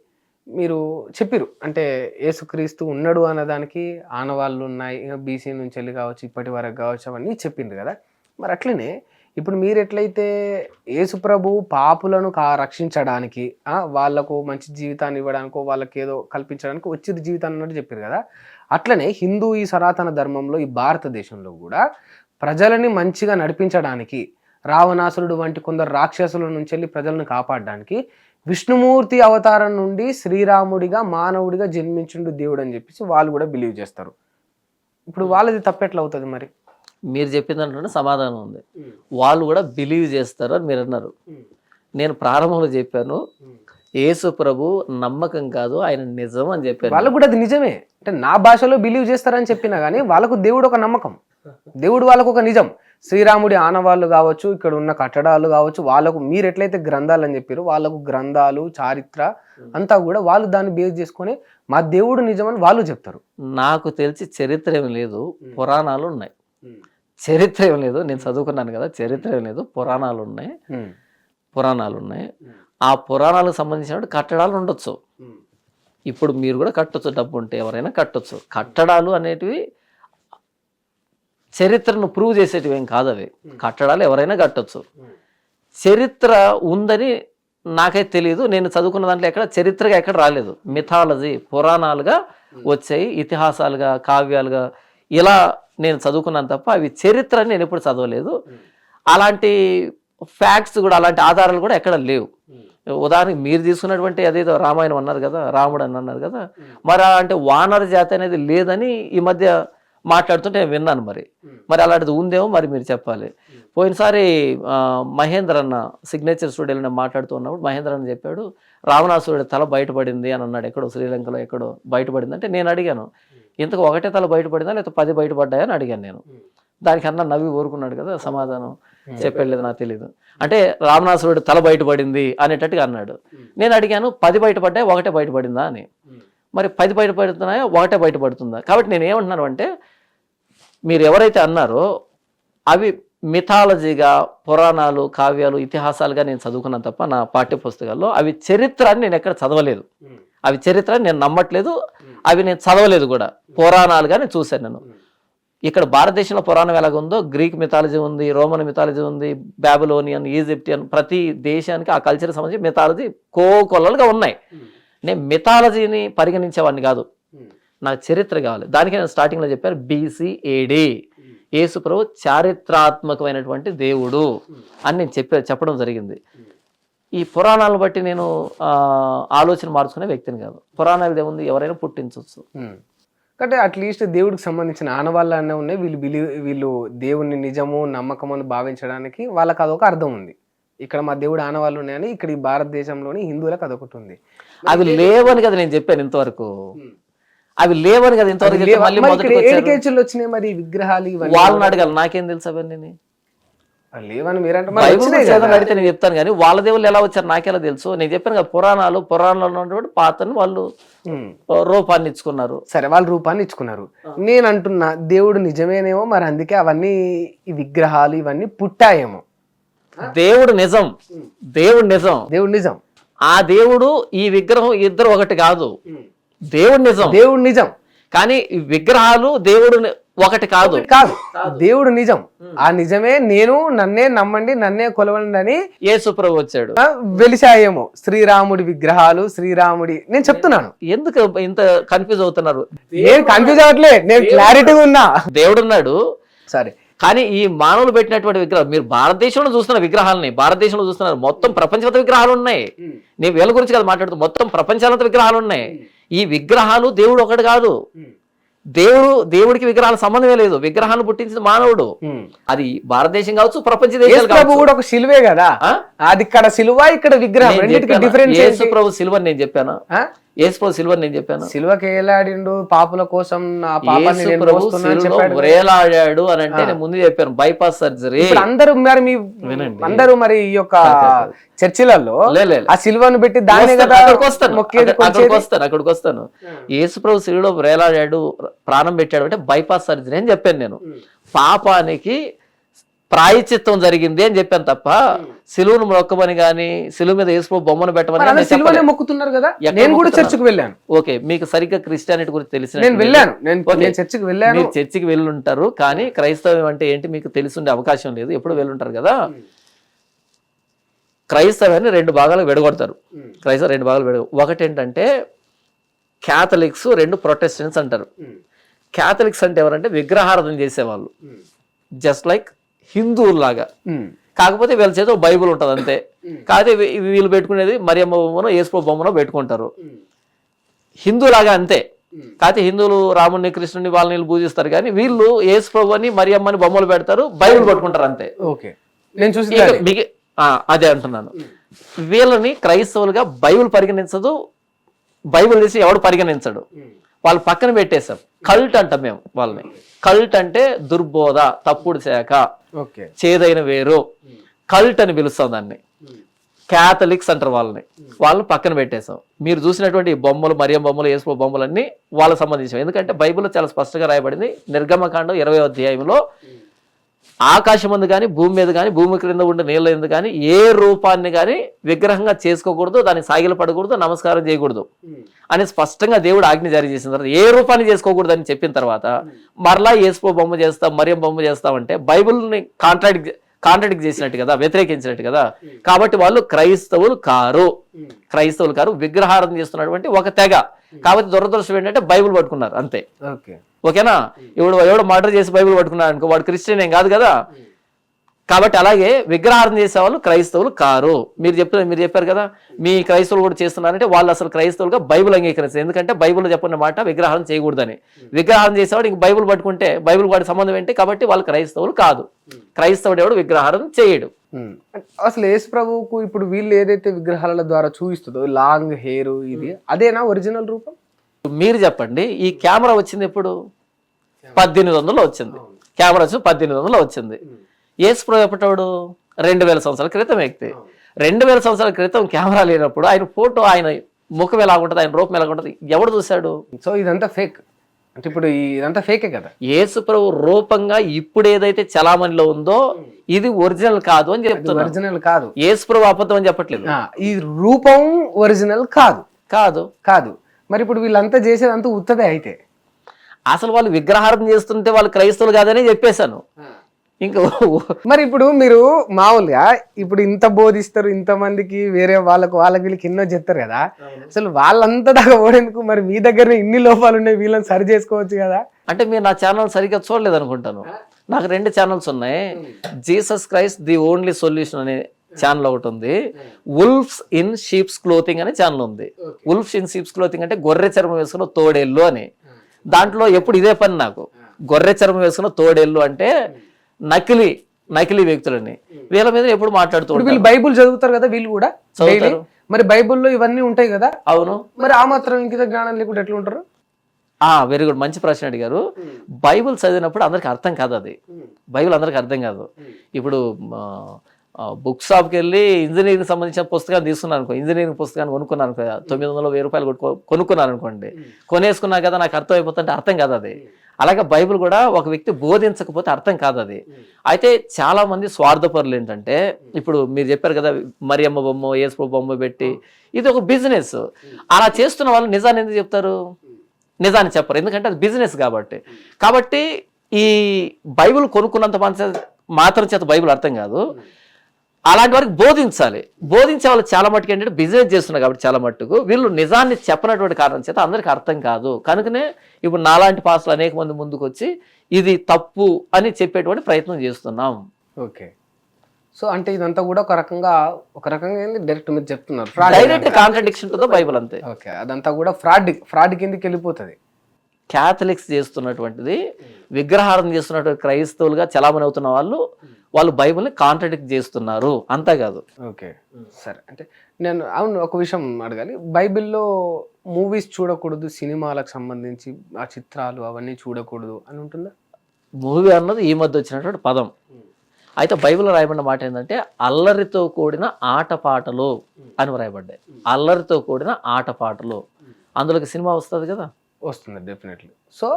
మీరు చెప్పిరు అంటే యేసుక్రీస్తు ఉన్నాడు అన్నదానికి ఆనవాళ్ళు ఉన్నాయి, బీసీ నుంచి వెళ్ళి కావచ్చు, ఇప్పటి వరకు కావచ్చు, అవన్నీ చెప్పిండ్రు కదా. మరి అట్లనే ఇప్పుడు మీరు ఎట్లయితే యేసుప్రభు పాపులను రక్షించడానికి, వాళ్ళకు మంచి జీవితాన్ని ఇవ్వడానికో, వాళ్ళకి ఏదో కల్పించడానికి వచ్చిన జీవితాన్ని అన్నట్టు చెప్పారు కదా, అట్లనే హిందూ ఈ సనాతన ధర్మంలో ఈ భారతదేశంలో కూడా ప్రజలని మంచిగా నడిపించడానికి, రావణాసురుడు వంటి కొందరు రాక్షసుల నుంచి వెళ్ళి ప్రజలను కాపాడడానికి విష్ణుమూర్తి అవతారం నుండి శ్రీరాముడిగా మానవుడిగా జన్మించుండు దేవుడు అని చెప్పేసి వాళ్ళు కూడా బిలీవ్ చేస్తారు. ఇప్పుడు వాళ్ళది తప్పెట్లా అవుతుంది? మరి మీరు చెప్పిన దాంట్లోనే సమాధానం ఉంది, వాళ్ళు కూడా బిలీవ్ చేస్తారు అని మీరు అన్నారు. నేను ప్రారంభంలో చెప్పాను, యేసు ప్రభు నమ్మకం కాదు, ఆయన నిజం అని చెప్పాను. వాళ్ళకు కూడా అది నిజమే, అంటే నా భాషలో బిలీవ్ చేస్తారని చెప్పినా కానీ వాళ్ళకు దేవుడు ఒక నమ్మకం, దేవుడు వాళ్ళకు ఒక నిజం. శ్రీరాముడి ఆనవాళ్ళు కావచ్చు, ఇక్కడ ఉన్న కట్టడాలు కావచ్చు, వాళ్ళకు మీరు ఎట్లయితే గ్రంథాలు అని చెప్పారు, వాళ్ళకు గ్రంథాలు, చారిత్ర అంతా కూడా వాళ్ళు దాన్ని బేస్ చేసుకొని మా దేవుడు నిజమని వాళ్ళు చెప్తారు. నాకు తెలిసి చరిత్ర ఏమి లేదు, పురాణాలు ఉన్నాయి. చరిత్ర ఏం లేదు, నేను చదువుకున్నాను కదా, చరిత్ర ఏం లేదు, పురాణాలు ఉన్నాయి. ఆ పురాణాలకు సంబంధించిన కట్టడాలు ఉండొచ్చు. ఇప్పుడు మీరు కూడా కట్టొచ్చు, డబ్బు ఉంటే ఎవరైనా కట్టొచ్చు. కట్టడాలు అనేటివి చరిత్రను ప్రూవ్ చేసేటివి ఏం కాదు, అవి కట్టడాలు ఎవరైనా కట్టొచ్చు. చరిత్ర ఉందని నాకైతే తెలియదు, నేను చదువుకున్న దాంట్లో ఎక్కడ చరిత్రగా ఎక్కడ రాలేదు. మిథాలజీ పురాణాలుగా వచ్చాయి, ఇతిహాసాలుగా కావ్యాలుగా ఇలా నేను చదువుకున్నాను తప్ప అవి చరిత్ర అని నేను ఎప్పుడు చదవలేదు. అలాంటి ఫ్యాక్ట్స్ కూడా, అలాంటి ఆధారాలు కూడా ఎక్కడ లేవు. ఉదాహరణకి మీరు తీసుకున్నటువంటి అదేదో రామాయణం అన్నారు కదా, రాముడు అని అన్నారు కదా, మరి అంటే వానర జాతి అనేది లేదని ఈ మధ్య మాట్లాడుతుంటే నేను విన్నాను. మరి అలాంటిది ఉందేమో మరి మీరు చెప్పాలి. పోయినసారి మహేంద్ర అన్న సిగ్నేచర్ స్టూడియోలో మాట్లాడుతూ ఉన్నప్పుడు మహేంద్ర అన్న చెప్పాడు, రావణాసురుడి తల బయటపడింది అని అన్నాడు. ఎక్కడో శ్రీలంకలో ఎక్కడో బయటపడింది అంటే నేను అడిగాను, ఇంతకు ఒకటే తల బయటపడిందా లేకపోతే 10 బయటపడ్డాయా అని అడిగాను నేను. దానికి అన్న నవ్వి ఊరుకున్నాడు కదా, సమాధానం చెప్పలేదు నాకు తెలియదు. అంటే రావణాసురుడి తల బయటపడింది అనేటట్టుగా అన్నాడు. నేను అడిగాను 10 బయటపడ్డాయా ఒకటే బయటపడిందా అని. మరి 10 బయటపడుతున్నాయా ఒకటే బయటపడుతుందా? కాబట్టి నేను ఏమంటున్నాను అంటే, మీరు ఎవరైతే అన్నారో అవి మిథాలజీగా, పురాణాలు, కావ్యాలు, ఇతిహాసాలుగా నేను చదువుకున్నాను తప్ప నా పాఠ్య పుస్తకాల్లో అవి చరిత్ర అని నేను ఎక్కడ చదవలేదు. అవి చరిత్ర అని నేను నమ్మట్లేదు, అవి నేను చదవలేదు కూడా. పురాణాలుగా నేను చూశాను. నేను ఇక్కడ భారతదేశంలో పురాణం ఎలాగుందో గ్రీక్ మిథాలజీ ఉంది, రోమన్ మిథాలజీ ఉంది, బాబిలోనియన్, ఈజిప్టియన్, ప్రతి దేశానికి ఆ కల్చర్కి సంబంధించి మిథాలజీ కోకొల్లలుగా ఉన్నాయి. నేను మిథాలజీని పరిగణించేవాడిని కాదు, నాకు చరిత్ర కావాలి. దానికి నేను స్టార్టింగ్లో చెప్పాను, BC-AD యేసు ప్రభు చారిత్రాత్మకమైనటువంటి దేవుడు అని నేను చెప్పడం జరిగింది. ఈ పురాణాలను బట్టి నేను ఆలోచన మార్చుకునే వ్యక్తిని కాదు. పురాణాలు ఏముంది, ఎవరైనా పుట్టించవచ్చు. అంటే అట్లీస్ట్ దేవుడికి సంబంధించిన ఆనవాళ్ళు అన్నీ ఉన్నాయి. వీళ్ళు దేవుని నిజము నమ్మకము అని భావించడానికి వాళ్ళకి అదొక అర్థం ఉంది. ఇక్కడ మా దేవుడు ఆనవాళ్ళు ఉన్నాయని ఇక్కడ ఈ భారతదేశంలోని హిందువులకు అదొకటి ఉంది. అవి లేవని కదా నేను చెప్పాను ఇంతవరకు, అవి లేవని కదా ఇంతవరకు. వచ్చినాయి మరి విగ్రహాలు వాళ్ళని అడగాలి, నాకేం తెలుసు అవన్నీ. లేవని మీరంటే అడిగితే నేను చెప్తాను కానీ వాళ్ళ దేవుళ్ళు ఎలా వచ్చారు నాకెలా తెలుసు? నేను చెప్పాను కదా, పురాణాల్లో ఉన్నటువంటి పాత్రని వాళ్ళు రూపాన్ని ఇచ్చుకున్నారు. సరే, వాళ్ళు రూపాన్ని ఇచ్చుకున్నారు. నేను అంటున్నా దేవుడు నిజమేనేమో, మరి అందుకే అవన్నీ ఈ విగ్రహాలు ఇవన్నీ పుట్టాయేమో. దేవుడు నిజం, దేవుడు నిజం. ఆ దేవుడు ఈ విగ్రహం ఇద్దరు ఒకటి కాదు. దేవుడు నిజం కానీ విగ్రహాలు దేవుడు ఒకటి కాదు. దేవుడు నిజం. ఆ నిజమే నన్నే నమ్మండి, నన్నే కొలవండి అని యేసు ప్రభు వచ్చాడు. వెలిసాయేమో శ్రీరాముడి విగ్రహాలు, శ్రీరాముడి. నేను చెప్తున్నాను, ఎందుకు ఇంత కన్ఫ్యూజ్ అవుతున్నారు? నేను కన్ఫ్యూజ్ అవ్వట్లే, నేను క్లారిటీగా ఉన్నా. దేవుడు ఉన్నాడు సరే, కానీ ఈ మానవులు పెట్టినటువంటి విగ్రహాలు, మీరు భారతదేశంలో చూస్తున్న విగ్రహాలని భారతదేశంలో చూస్తున్నారు. మొత్తం ప్రపంచంతో విగ్రహాలు ఉన్నాయి. నేను వీళ్ళ గురించి కదా మాట్లాడుతూ, మొత్తం ప్రపంచాలంతా విగ్రహాలు ఉన్నాయి. ఈ విగ్రహాలు దేవుడు ఒకటి కాదు. దేవుడికి విగ్రహాల సంబంధమే లేదు. విగ్రహాన్ని పుట్టించిన మానవుడు. అది భారతదేశం కావచ్చు, ప్రపంచ దేశాలు కూడా ఒక సిలువే కదా. అది ఇక్కడ సిలువ, ఇక్కడ విగ్రహం. యేసు ప్రభు సిలువని నేను చెప్పాను. యేసు ప్రభు సిలువని నేను చెప్పాను. సిలువకి ఏలాడిండు పాపుల కోసం, వేలాడాడు అని అంటే నేను ముందు చెప్పాను, బైపాస్ సర్జరీ. అందరూ మరి ఈ యొక్క చర్చిలలో ఆ సిలువను పెట్టి దాని అక్కడికి వస్తాను. యేసు ప్రభు సిలువలో వేలాడాడు, ప్రాణం పెట్టాడు అంటే బైపాస్ సర్జరీ అని చెప్పాను నేను. పాపానికి ప్రాయచిత్తం జరిగింది అని చెప్పాను తప్ప సిలువను మొక్కమని గానీ, సిలువ మీద యేసు ప్రభు బొమ్మను పెట్టమని మొక్కుతున్నారు కదా. నేను కూడా చర్చికి వెళ్ళాను. ఓకే, మీకు సరిగ్గా క్రిస్టియానిటీ గురించి తెలిసిన చర్చికి వెళ్ళాను. మీరు చర్చికి వెళ్ళుంటారు కానీ క్రైస్తవం అంటే ఏంటి మీకు తెలిసిండే అవకాశం లేదు. ఎప్పుడు వెళ్ళుంటారు కదా. క్రైస్తవాన్ని 2 భాగాలు విడగొడతారు. క్రైస్తవ 2 భాగాలు ఒకటి ఏంటంటే క్యాథలిక్స్, 2 ప్రొటెస్టెంట్స్ అంటారు. క్యాథలిక్స్ అంటే ఎవరంటే విగ్రహారాధన చేసేవాళ్ళు, జస్ట్ లైక్ హిందువులాగా. కాకపోతే వీళ్ళ చేత బైబుల్ ఉంటుంది అంతే. కాకపోతే వీళ్ళు పెట్టుకునేది మరియమ్మ బొమ్మనో యేసు బొమ్మనో పెట్టుకుంటారు, హిందువులాగా అంతే. కాకపోతే హిందువులు రాముని, కృష్ణుని వాళ్ళని పూజిస్తారు కానీ వీళ్ళు యేసు ప్రభుని, మరియమ్మని బొమ్మలు పెడతారు, బైబుల్ పట్టుకుంటారు అంతే. అదే అంటున్నాను. వీళ్ళని క్రైస్తవులుగా బైబుల్ పరిగణించదు, బైబుల్ తీసి ఎవడు పరిగణించడు. వాళ్ళు పక్కన పెట్టేశారు. కల్ట్ అంటాం మేము వాళ్ళని. కల్ట్ అంటే దుర్బోధ, తప్పుడు శాఖ, చేదైన వేరు, కల్ట్ అని పిలుస్తాం దాన్ని. క్యాథలిక్స్ అంటారు వాళ్ళని. వాళ్ళని పక్కన పెట్టేశాం. మీరు చూసినటువంటి బొమ్మలు, మరియం బొమ్మలు, యేసు బొమ్మలన్నీ వాళ్ళకి సంబంధించినవి. ఎందుకంటే బైబిల్లో చాలా స్పష్టంగా రాయబడింది. నిర్గమకాండం 20వ అధ్యాయంలో ఆకాశం అందు కానీ భూమి మీద కానీ భూమి క్రింద ఉండే నీళ్ళ ఎందు కానీ ఏ రూపాన్ని కానీ విగ్రహంగా చేసుకోకూడదు, దాన్ని సాగిలపడకూడదు, నమస్కారం చేయకూడదు అని స్పష్టంగా దేవుడు ఆజ్ఞ జారీ చేసిన తర్వాత ఏ రూపాన్ని చేసుకోకూడదు అని చెప్పిన తర్వాత మరలా యేసు బొమ్మ చేస్తాం, మరియం బొమ్మ చేస్తామంటే బైబిల్ని కాంట్రాడిక్ట్ చేసినట్టు కదా, వ్యతిరేకించినట్టు కదా. కాబట్టి వాళ్ళు క్రైస్తవులు కారు, విగ్రహారాధన చేస్తున్నటువంటి ఒక తెగ. కాబట్టి దురదృష్టం ఏంటంటే బైబిల్ పట్టుకున్నారు అంతే. ఓకేనా? ఎవడో మర్డర్ చేసి బైబిల్ పట్టుకున్నాడు అనుకో, వాడు క్రిస్టియన్ ఏం కాదు కదా. కాబట్టి అలాగే విగ్రహారాధన చేసేవాళ్ళు క్రైస్తవులు కారు. మీరు చెప్పారు కదా మీ క్రైస్తవులు కూడా చేస్తున్నారంటే వాళ్ళు అసలు క్రైస్తవులుగా బైబిల్ అంగీకరిస్తారు. ఎందుకంటే బైబిల్లో చెప్పిన మాట విగ్రహారం చేయకూడదని. విగ్రహారం చేసేవాడు ఇంక బైబిల్ పట్టుకుంటే బైబిల్ వాడి సంబంధం ఏంటి? కాబట్టి వాళ్ళు క్రైస్తవులు కాదు. క్రైస్తవుడు ఎవడు విగ్రహారం చేయడు. అసలు యేసు ప్రభువుకు ఇప్పుడు వీళ్ళు ఏదైతే విగ్రహాల ద్వారా చూపిస్తుందో లాంగ్ హెయిర్ ఇది అదేనా ఒరిజినల్ రూపం? మీరు చెప్పండి. ఈ కెమెరా వచ్చింది ఎప్పుడు? 1800లో వచ్చింది. కెమెరా వచ్చి 1800లో వచ్చింది. యేసు ప్రభు ఎప్పటాడు? 2000 సంవత్సరాల క్రితం వ్యక్తి. 2000 సంవత్సరాల క్రితం కెమెరా లేనప్పుడు ఆయన ఫోటో, ఆయన ముఖం ఎలా ఉంటుంది, ఆయన రూపం ఎలా ఉంటుంది, ఎవడు చూశాడు? సో ఇదంతా ఫేక్ అంటే ఇప్పుడు ఇదంతా ఫేకే కదా. యేసు ప్రభు రూపంగా ఇప్పుడు ఏదైతే చలామణిలో ఉందో ఇది ఒరిజినల్ కాదు అని చెప్తున్నా. ఒరిజినల్ కాదు. యేసు ప్రభు అబద్ధం అని చెప్పట్లేదు. ఈ రూపం ఒరిజినల్ కాదు. కాదు కాదు మరి ఇప్పుడు వీళ్ళంతా చేసేదంతా ఉత్తదే అయితే అసలు వాళ్ళు విగ్రహారం చేస్తుంటే వాళ్ళు క్రైస్తవులు కాదని చెప్పేశాను. ఇంకా మరి ఇప్పుడు మీరు మామూలుగా ఇప్పుడు ఇంత బోధిస్తారు, ఇంతమందికి వేరే వాళ్ళకి వీళ్ళకి ఎన్నో చెప్తారు కదా, అసలు వాళ్ళంతా దాకా ఓడేందుకు? మరి మీ దగ్గర ఇన్ని లోపాలు ఉన్నాయి, వీళ్ళని సరి చేసుకోవచ్చు కదా. అంటే మీరు నా ఛానల్ సరిగ్గా చూడలేదు అనుకుంటాను. నాకు 2 ఛానల్స్ ఉన్నాయి. Jesus Christ the only solution అనే ఛానల్ ఒకటి ఉంది. వుల్ఫ్స్ ఇన్ షీప్స్ క్లోతింగ్ అనే ఛానల్ ఉంది. వుల్ఫ్స్ ఇన్ షీప్స్ క్లోతింగ్ అంటే గొర్రె చర్మం వేసుకున్న తోడేళ్ళు అని. దాంట్లో ఎప్పుడు ఇదే పని నాకు. గొర్రె చర్మం వేసుకున్న తోడేళ్ళు అంటే నకిలీ వ్యక్తులని వీళ్ళ మీద ఎప్పుడు మాట్లాడుతూ ఉంటారు. వీళ్ళు బైబుల్ చదువుతారు కదా, వీళ్ళు కూడా చదువుతారు. మరి బైబుల్లో ఇవన్నీ ఉంటాయి కదా. అవును. మరి ఆ మాత్రం ఇంకిత జ్ఞానం లేకుండా ఎట్లా ఉంటారు? వెరీ గుడ్, మంచి ప్రశ్న అడిగారు. బైబుల్ చదివినప్పుడు అందరికి అర్థం కాదు. అది బైబిల్ అందరికి అర్థం కాదు. ఇప్పుడు బుక్ షాప్కి వెళ్ళి ఇంజనీరింగ్ సంబంధించిన పుస్తకాన్ని తీసుకున్నాను అనుకో, ఇంజనీరింగ్ పుస్తకాన్ని కొనుక్కున్నాను కదా, 900 1000 కొనుక్కున్నాను అనుకోండి, కొనేసుకున్నా కదా నాకు అర్థం అయిపోతుంటే అర్థం కాదు అది. అలాగే బైబిల్ కూడా ఒక వ్యక్తి బోధించకపోతే అర్థం కాదు అది. అయితే చాలా మంది స్వార్థపరులు ఏంటంటే, ఇప్పుడు మీరు చెప్పారు కదా మరియమ్మ బొమ్మ, యేసు బొమ్మ పెట్టి ఇది ఒక బిజినెస్. అలా చేస్తున్న వాళ్ళు నిజాన్ని ఎందుకు చెప్తారు? నిజాన్ని చెప్పరు, ఎందుకంటే అది బిజినెస్ కాబట్టి ఈ బైబిల్ కొనుక్కున్నంత మాత్రం చేత బైబిల్ అర్థం కాదు. అలాంటి వారికి బోధించే వాళ్ళు చాలా మట్టుకు ఏంటంటే బిజినెస్ చేస్తున్నారు కాబట్టి చాలా మట్టుకు వీళ్ళు నిజాన్ని చెప్పనటువంటి కారణం చేత అందరికి అర్థం కాదు. కనుకనే ఇప్పుడు నాలాంటి పాస్టర్లు అనేక మంది ముందుకు వచ్చి ఇది తప్పు అని చెప్పేటువంటి ప్రయత్నం చేస్తున్నాం. ఓకే. సో అంటే ఇదంతా కూడా ఒక రకంగా డైరెక్ట్ మీరు చెప్తున్నారు, direct contradiction to the Bible అంతే. ఓకే, అదంతా కూడా ఫ్రాడ్ కిందకి వెళ్ళిపోతుంది. క్యాథలిక్స్ చేస్తున్నటువంటిది, విగ్రహారాధన చేస్తున్నటువంటి క్రైస్తవులుగా చలామణి అవుతున్న వాళ్ళు బైబిల్ని కాంట్రడిక్ట్ చేస్తున్నారు, అంతా కాదు. ఓకే సరే. అంటే నేను ఒక విషయం అడగాలి. బైబిల్లో మూవీస్ చూడకూడదు, సినిమాలకు సంబంధించి ఆ చిత్రాలు అవన్నీ చూడకూడదు అని ఉంటుందా? మూవీ అన్నది ఈ మధ్య వచ్చినటువంటి పదం. అయితే బైబిల్లో రాయబడిన మాట ఏంటంటే అల్లరితో కూడిన ఆటపాటలు అని రాయబడ్డాయి. అల్లరితో కూడిన ఆటపాటలు, అందులోకి సినిమా వస్తుంది కదా. వస్తుంది డెఫినెట్లీ. సో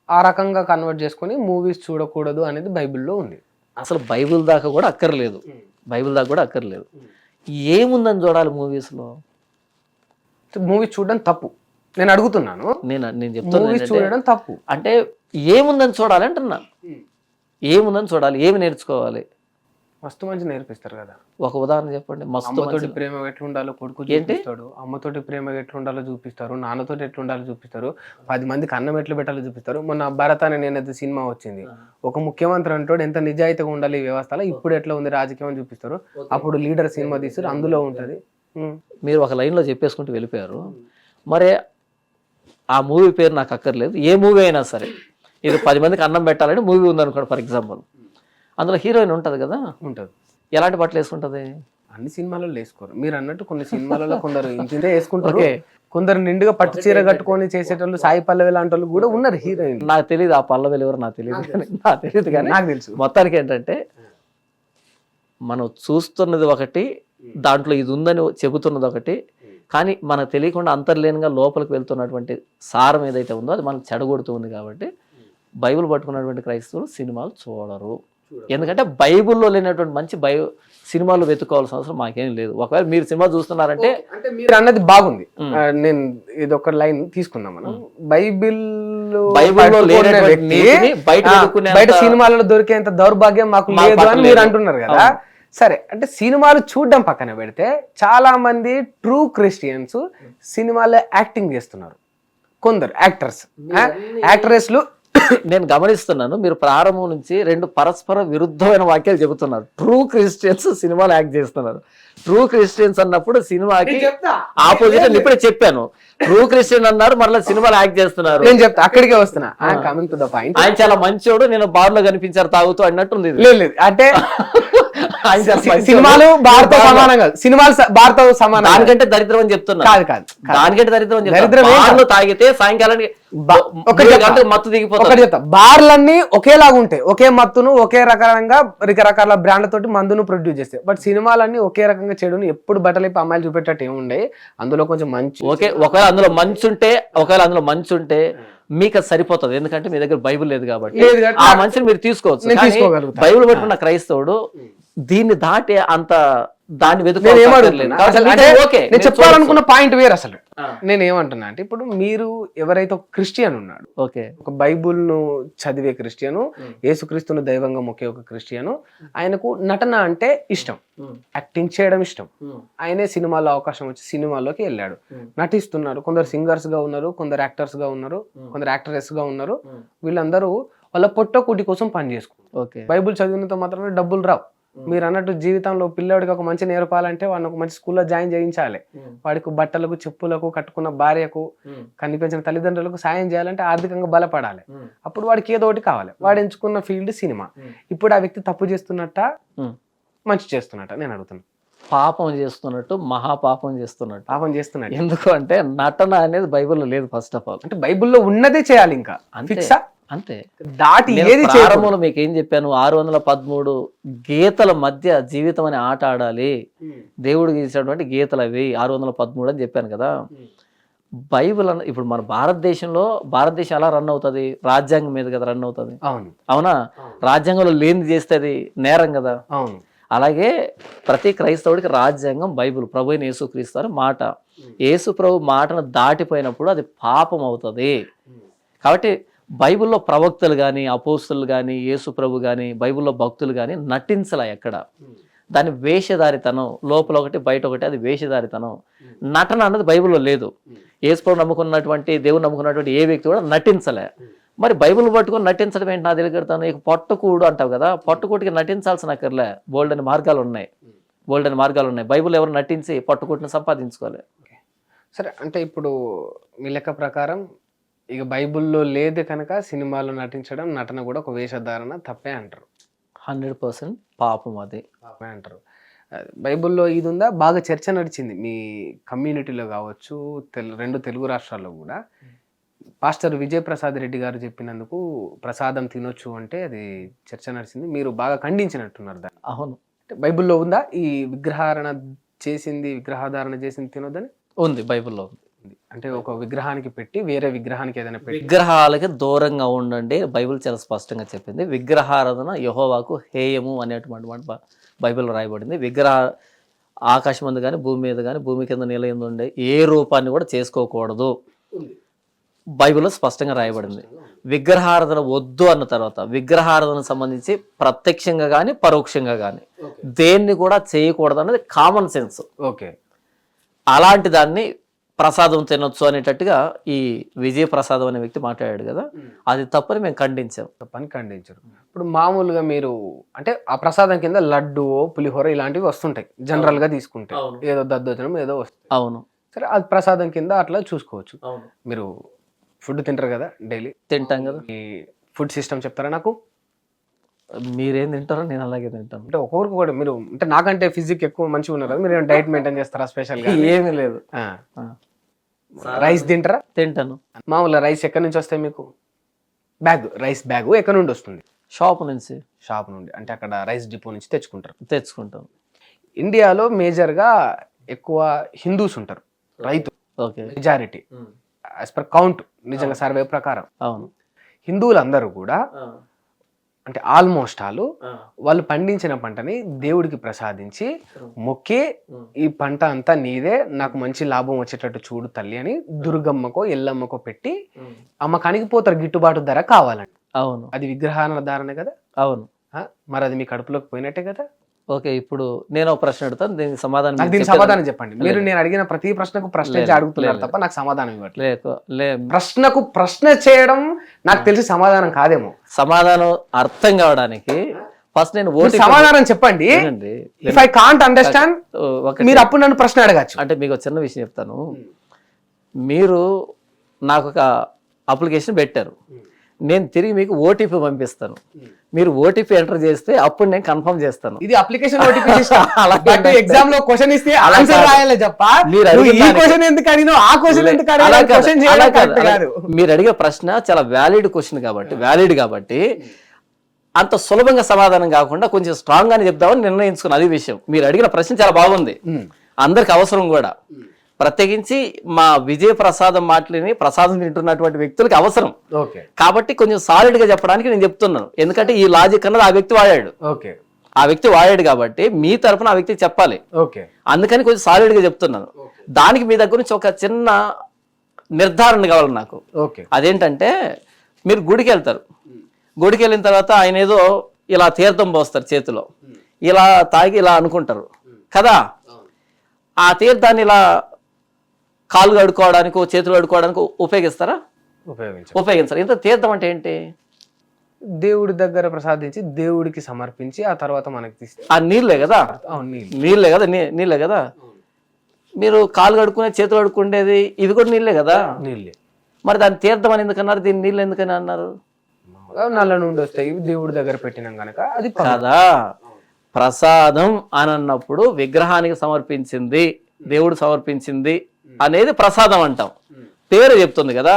ఆ రకంగా కన్వర్ట్ చేసుకొని మూవీస్ చూడకూడదు అనేది బైబిల్లో ఉంది. అసలు బైబిల్ దాకా కూడా అక్కర్లేదు. ఏముందని చూడాలి మూవీస్లో? మూవీస్ చూడడం తప్పు నేను అడుగుతున్నాను. నేను చెప్తాను చూడడం తప్పు అంటే ఏముందని చూడాలి అంటున్నా. ఏముందని చూడాలి, ఏమి నేర్చుకోవాలి? మస్తు మంచి నేర్పిస్తారు కదా. ఒక ఉదాహరణ చెప్పండి. అమ్మతోటి ప్రేమ ఎట్లుండాలో కొడుకు చూపిస్తాడు, అమ్మతోటి ప్రేమ ఎట్లుండాలో చూపిస్తారు, నాన్నతోటి ఎట్లుండాలో చూపిస్తారు, 10 మందికి అన్నం ఎట్లు పెట్టాలో చూపిస్తారు. మొన్న భరత్ అనే నేనైతే సినిమా వచ్చింది, ఒక ముఖ్యమంత్రి అంటాడు ఎంత నిజాయితీగా ఉండాలి ఈ వ్యవస్థలో, ఇప్పుడు ఎట్లా ఉంది రాజకీయం అని చూపిస్తారు. అప్పుడు లీడర్ సినిమా తీస్తారు, అందులో ఉంటది. మీరు ఒక లైన్లో చెప్పేసుకుంటూ వెళ్ళిపోయారు. మరి ఆ మూవీ పేరు నాకు అక్కర్లేదు. ఏ మూవీ అయినా సరే, ఇది 10 మందికి అన్నం పెట్టాలని మూవీ ఉందనుకోండి ఫర్ ఎగ్జాంపుల్, అందులో హీరోయిన్ ఉంటది కదా, ఉంటది. ఎలాంటి బట్టలు వేసుకుంటది? అన్ని సినిమాలలో వేసుకోరు. మీరు అన్నట్టు కొన్ని సినిమాలలో కొందరు ఇంటిదే వేసుకుంటారు, కొందరు నిండుగా పట్టు చీర కట్టుకొని చేసేటోళ్ళు, సాయి పల్లవి లాంటి వాళ్ళు కూడా ఉన్నారు హీరోయిన్. నాకు తెలియదు ఆ పల్లవి ఎవరు, నాకు తెలియదు కానీ నాకు తెలుసు. మొత్తానికి ఏంటంటే మనం చూస్తున్నది ఒకటి, దాంట్లో ఇది ఉందని చెబుతున్నది ఒకటి, కానీ మనకు తెలియకుండా అంతర్లీనంగా లోపలికి వెళ్తున్నటువంటి సారం ఏదైతే ఉందో అది మనకు చెడగొడుతూ ఉంది. కాబట్టి బైబిల్ పట్టుకున్నటువంటి క్రైస్తవులు సినిమాలు చూడరు. ఎందుకంటే బైబిల్లో లేనటువంటి మంచి సినిమాలు వెతుక్కోవాల్సిన అవసరం మాకేం లేదు. ఒకవేళ మీరు సినిమా చూస్తున్నారంటే అంటే మీరు అన్నది బాగుంది. నేను ఇది ఒక లైన్ తీసుకుందాం మనం. బైబిల్లో లేనటువంటి నీతిని బయట సినిమాలలో దొరికేంత దౌర్భాగ్యం మాకు లేదు అని మీరు అంటున్నారు కదా. సరే, అంటే సినిమాలు చూడడం పక్కన పెడితే చాలా మంది ట్రూ క్రిస్టియన్స్ సినిమాలో యాక్టింగ్ చేస్తున్నారు. కొందరు యాక్టర్స్లు నేను గమనిస్తున్నాను, మీరు ప్రారంభం నుంచి 2 పరస్పర విరుద్ధమైన వాక్యాలు చెబుతున్నారు. ట్రూ క్రిస్టియన్స్ సినిమాలు యాక్ట్ చేస్తున్నారు. ట్రూ క్రిస్టియన్స్ అన్నప్పుడు సినిమాకి ఆపోజిట్. ఇప్పుడే చెప్పాను, ట్రూ క్రిస్టియన్ అన్నారు, మరలా సినిమాలు యాక్ట్ చేస్తున్నారు. నేను చెప్తా, అక్కడికే వస్తున్నా. Coming to the point. ఆయన చాలా మంచోడు, నేను బార్ లో కనిపించారు తాగుతూ అన్నట్టుంది. లేదు, అంటే సినిమాలు బార్తో సమానం కాదు. సినిమాలు బార్తో సమానం. దానికంటే దరిద్రం అని చెప్తున్నా. కాదు, దానికంటే దరిద్రం తాగితే సాయంకాలానికి మత్తు దిగిపోతుంది. బార్లన్నీ ఒకేలాగా ఉంటాయి, ఒకే మత్తును ఒకే రకరకాల బ్రాండ్ తోటి మందును ప్రొడ్యూస్ చేస్తాయి. బట్ సినిమాలన్నీ ఒకే రకంగా చెడును ఎప్పుడు బట్టలిపి అమ్మాయిలు చూపెట్టట్టు ఏముండే. అందులో కొంచెం మంచి ఒకవేళ అందులో మంచి ఉంటే మీకు అది సరిపోతుంది, ఎందుకంటే మీ దగ్గర బైబిల్ లేదు కాబట్టి. ఆ మంచిని మీరు తీసుకోవచ్చు. బైబిల్ పట్టుకున్న క్రైస్తవుడు దీన్ని దాటి అంత దాన్ని నేను చెప్పాలనుకున్న పాయింట్ వేరు. అసలు నేను ఏమంటున్నా అంటే, ఇప్పుడు మీరు ఎవరైతే ఒక క్రిస్టియన్ ఉన్నాడు, ఒక బైబుల్ ను చదివే క్రిస్టియను, యేసుక్రీస్తును దైవంగా మొక్కే ఒక క్రిస్టియను, ఆయనకు నటన అంటే ఇష్టం, యాక్టింగ్ చేయడం ఇష్టం. ఆయనే సినిమాలో అవకాశం వచ్చి సినిమాలోకి వెళ్ళాడు, నటిస్తున్నారు. కొందరు సింగర్స్ గా ఉన్నారు, కొందరు యాక్టర్స్ గా ఉన్నారు, కొందరు యాక్టరెస్ గా ఉన్నారు. వీళ్ళందరూ వాళ్ళ పొట్ట కూటి కోసం పని చేసుకుంటారు. బైబుల్ చదివినంత మాత్రమే డబ్బులు రావు. మీరు అన్నట్టు జీవితంలో పిల్లడికి ఒక మంచి నేర్పాలంటే వాడిని ఒక మంచి స్కూల్లో జాయిన్ చేయించాలి. వాడికి బట్టలకు, చెప్పులకు, కట్టుకున్న భార్యకు, కనిపించిన తల్లిదండ్రులకు సాయం చేయాలంటే ఆర్థికంగా బలపడాలి. అప్పుడు వాడికి ఏదో ఒకటి కావాలి. వాడు ఎంచుకున్న ఫీల్డ్ సినిమా. ఇప్పుడు ఆ వ్యక్తి తప్పు చేస్తున్నట్ట, మంచి చేస్తున్నట్ట నేను అడుగుతున్నా. పాపం చేస్తున్నట్టు, మహాపాపం చేస్తున్నట్టు. పాపం చేస్తున్నట్టు. ఎందుకు అంటే నటన అనేది బైబిల్లో లేదు. ఫస్ట్ ఆఫ్ ఆల్ అంటే బైబిల్లో ఉన్నదే చేయాలి, ఇంకా అంతే. దాటి ప్రారంభంలో మీకు ఏం చెప్పాను, 613 గీతల మధ్య జీవితం అనే ఆట ఆడాలి. దేవుడు గీసినటువంటి గీతలు అవి 613 అని చెప్పాను కదా. బైబిల్ ఇప్పుడు మన భారతదేశం ఎలా రన్ అవుతుంది? రాజ్యాంగం మీద కదా రన్ అవుతుంది. అవునా? రాజ్యాంగంలో లేనిది చేస్తే అది నేరం కదా. అలాగే ప్రతి క్రైస్తవుడికి రాజ్యాంగం బైబిల్, ప్రభు అయిన యేసుక్రీస్తు మాట. యేసు ప్రభు మాటను దాటిపోయినప్పుడు అది పాపం అవుతుంది. కాబట్టి బైబిల్లో ప్రవక్తలు కానీ, అపోస్తులు కానీ, యేసు ప్రభు కానీ, బైబిల్లో భక్తులు కానీ నటించలా ఎక్కడ. దాని వేషధారితనం, లోపల ఒకటి బయట ఒకటి, అది వేషధారితనం. నటన అన్నది బైబిల్లో లేదు. యేసు ప్రభు నమ్ముకున్నటువంటి, దేవుడు నమ్ముకున్నటువంటి ఏ వ్యక్తి కూడా నటించలే. మరి బైబిల్ పట్టుకొని నటించడం ఏంటి? నా దగ్గర ఇక పొట్టకూడు అంటావు కదా, పొట్టకూటికి నటించాల్సిన అక్కర్లే. బోల్డని మార్గాలు ఉన్నాయి. బైబిల్ ఎవరు నటించి పొట్టకూటిని సంపాదించుకోలే. సరే, అంటే ఇప్పుడు మీ లెక్క ప్రకారం ఇక బైబిల్లో లేదు కనుక సినిమాలో నటించడం, నటన కూడా ఒక వేషధారణ తప్పే అంటారు. 100% పాపం, అది తప్పే అంటారు. బైబిల్లో ఇది ఉందా? బాగా చర్చ నడిచింది మీ కమ్యూనిటీలో కావచ్చు, 2 తెలుగు రాష్ట్రాల్లో కూడా. పాస్టర్ విజయ్ ప్రసాద్ రెడ్డి గారు చెప్పినందుకు ప్రసాదం తినొచ్చు అంటే అది చర్చ నడిచింది. మీరు బాగా ఖండించినట్టున్నారు దాన్ని. అవును. అంటే బైబిల్లో ఉందా ఈ విగ్రహాధారణ చేసింది తినొద్దని? ఉంది, బైబిల్లో ఉంది. అంటే ఒక విగ్రహానికి పెట్టి వేరే విగ్రహానికి ఏదైనా పెట్టి, విగ్రహాలకి దూరంగా ఉండండి. బైబిల్ చాలా స్పష్టంగా చెప్పింది. విగ్రహారాధన యెహోవాకు హేయము అనేటువంటి బైబిల్ రాయబడింది. ఆకాశం మీద కానీ, భూమి మీద కానీ, భూమి కింద నీళ్ళ కింద ఉండే ఏ రూపాన్ని కూడా చేసుకోకూడదు. బైబిల్లో స్పష్టంగా రాయబడింది. విగ్రహారాధన వద్దు అన్న తర్వాత విగ్రహారాధన సంబంధించి ప్రత్యక్షంగా కానీ, పరోక్షంగా కానీ దేన్ని కూడా చేయకూడదు అన్నది కామన్ సెన్స్. ఓకే. అలాంటి దాన్ని ప్రసాదం తినొచ్చు అనేటట్టుగా ఈ విజయ ప్రసాదం అనే వ్యక్తి మాట్లాడాడు కదా, అది తప్పని మేము ఖండించారు. ఇప్పుడు మామూలుగా మీరు అంటే ఆ ప్రసాదం కింద లడ్డు, పులిహోర ఇలాంటివి వస్తుంటాయి జనరల్ గా తీసుకుంటే, ఏదో దద్దోజనం ఏదో వస్తుంది. అవును. సరే, అది ప్రసాదం కింద అట్లా చూసుకోవచ్చు. మీరు ఫుడ్ తింటారు కదా, డైలీ తింటాం కదా. ఈ ఫుడ్ సిస్టమ్ చెప్తారా నాకు? మీరేం తింటారో నేను అలాగే తింటాను. అంటే ఒక్కొక్కరికి కూడా మీరు అంటే నాకంటే ఫిజిక్ ఎక్కువ మంచిగా ఉన్నారు కదా, మీరు డైట్ మెయింటైన్ చేస్తారా స్పెషల్ గా? ఏమీ లేదు. రైస్ తింటారా? తింటాను. మామూలుగా రైస్ ఎక్కడి నుంచి వస్తాయి మీకు? రైస్ బ్యాగ్ ఎక్కడి నుండి వస్తుంది? షాప్ నుండి. అంటే అక్కడ రైస్ డిపో నుంచి తెచ్చుకుంటాం. ఇండియాలో మేజర్ గా ఎక్కువ హిందూస్ ఉంటారు, రైతు మెజారిటీ యాజ్ పర్ కౌంట్, నిజంగా సర్వే ప్రకారం. అవును. హిందువులందరూ కూడా అంటే ఆల్మోస్ట్ వాళ్ళు పండించిన పంటని దేవుడికి ప్రసాదించి మొక్కి ఈ పంట అంతా నీదే, నాకు మంచి లాభం వచ్చేటట్టు చూడు తల్లి అని దుర్గమ్మకో ఎల్లమ్మకో పెట్టి అమ్మకానికి పోతారు, గిట్టుబాటు ధర కావాలని. అవును, అది విగ్రహాల ధారణ కదా. అవును. మరి అది మీ కడుపులోకి పోయినట్టే కదా. ఓకే, ఇప్పుడు నేను ఒక ప్రశ్న అడుగుతాను, దీనికి సమాధానం నాకు దీనికి సమాధానం చెప్పండి. మీరు నేను అడిగిన ప్రతి ప్రశ్నకు ప్రశ్న అడుగుతున్నారు తప్ప నాకు సమాధానం ఇవ్వట్లేదు. ప్రశ్నకు ప్రశ్న చేయడం నాకు తెలిసి సమాధానం కాదేమో. సమాధానం అర్థం కావడానికి ఫస్ట్ నేను సమాధానం చెప్పండి. ఇఫ్ ఐ కాంట్ అండర్స్టాండ్ మీరు అప్పుడు నన్ను ప్రశ్న అడగచ్చు. అంటే మీకు ఒక చిన్న విషయం చెప్తాను. మీరు నాకు ఒక అప్లికేషన్ పెట్టారు, నేను తిరిగి మీకు ఓటీపీ పంపిస్తాను, మీరు ఓటీపీ ఎంటర్ చేస్తే అప్పుడు నేను కన్ఫర్మ్ చేస్తాను. ఇది అప్లికేషన్ ఓటీపీ ఎగ్జామ్ లో క్వశ్చన్ ఇస్తే ఆన్సర్ రాయాలి చెప్ప. మీరు అడిగే ప్రశ్న చాలా వ్యాలిడ్ క్వశ్చన్ కాబట్టి అంత సులభంగా సమాధానం కాకుండా కొంచెం స్ట్రాంగ్ గానే చెప్దామని నిర్ణయించుకున్న. అది విషయం. మీరు అడిగిన ప్రశ్న చాలా బాగుంది, అందరికి అవసరం కూడా. ప్రత్యేకించి మా విజయ ప్రసాదం మాటలని ప్రసాదం తింటున్నటువంటి వ్యక్తులకి అవసరం కాబట్టి కొంచెం సాలిడ్ గా చెప్పడానికి నేను చెప్తున్నాను. ఎందుకంటే ఈ లాజిక్ అన్నది ఆ వ్యక్తి వాడాడు కాబట్టి మీ తరపున ఆ వ్యక్తికి చెప్పాలి. అందుకని కొంచెం సాలిడ్ గా చెప్తున్నాను. దానికి మీ దగ్గర నుంచి ఒక చిన్న నిర్ధారణ కావాలి నాకు. అదేంటంటే, మీరు గుడికి వెళ్తారు, గుడికి వెళ్ళిన తర్వాత ఆయన ఏదో ఇలా తీర్థం పోస్తారు చేతిలో, ఇలా తాగి ఇలా అనుకుంటారు కదా. ఆ తీర్థాన్ని ఇలా కాళ్ళు కడుక్కోవడానికి చేతులు కడుక్కోవడానికి ఉపయోగిస్తారా? ఉపయోగించారు. ఇంత తీర్థం అంటే ఏంటి? దేవుడి దగ్గర ప్రసాదించి దేవుడికి సమర్పించి ఆ తర్వాత మనకి ఆ నీళ్ళే కదా. నీళ్ళే కదా. మీరు కాళ్ళు కడుక్కునే చేతులు కడుక్కుండేది ఇవి కూడా నీళ్ళే కదా. నీళ్ళే. మరి దాన్ని తీర్థం అని ఎందుకన్నారు, దీన్ని నీళ్ళు ఎందుకని అన్నారు? నల్ల నుండి వస్తాయి, దేవుడి దగ్గర పెట్టినాం కనుక అది కదా. ప్రసాదం అని అన్నప్పుడు విగ్రహానికి సమర్పించింది, దేవుడు సమర్పించింది అనేది ప్రసాదం అంటాం. పేరు చెప్తుంది కదా.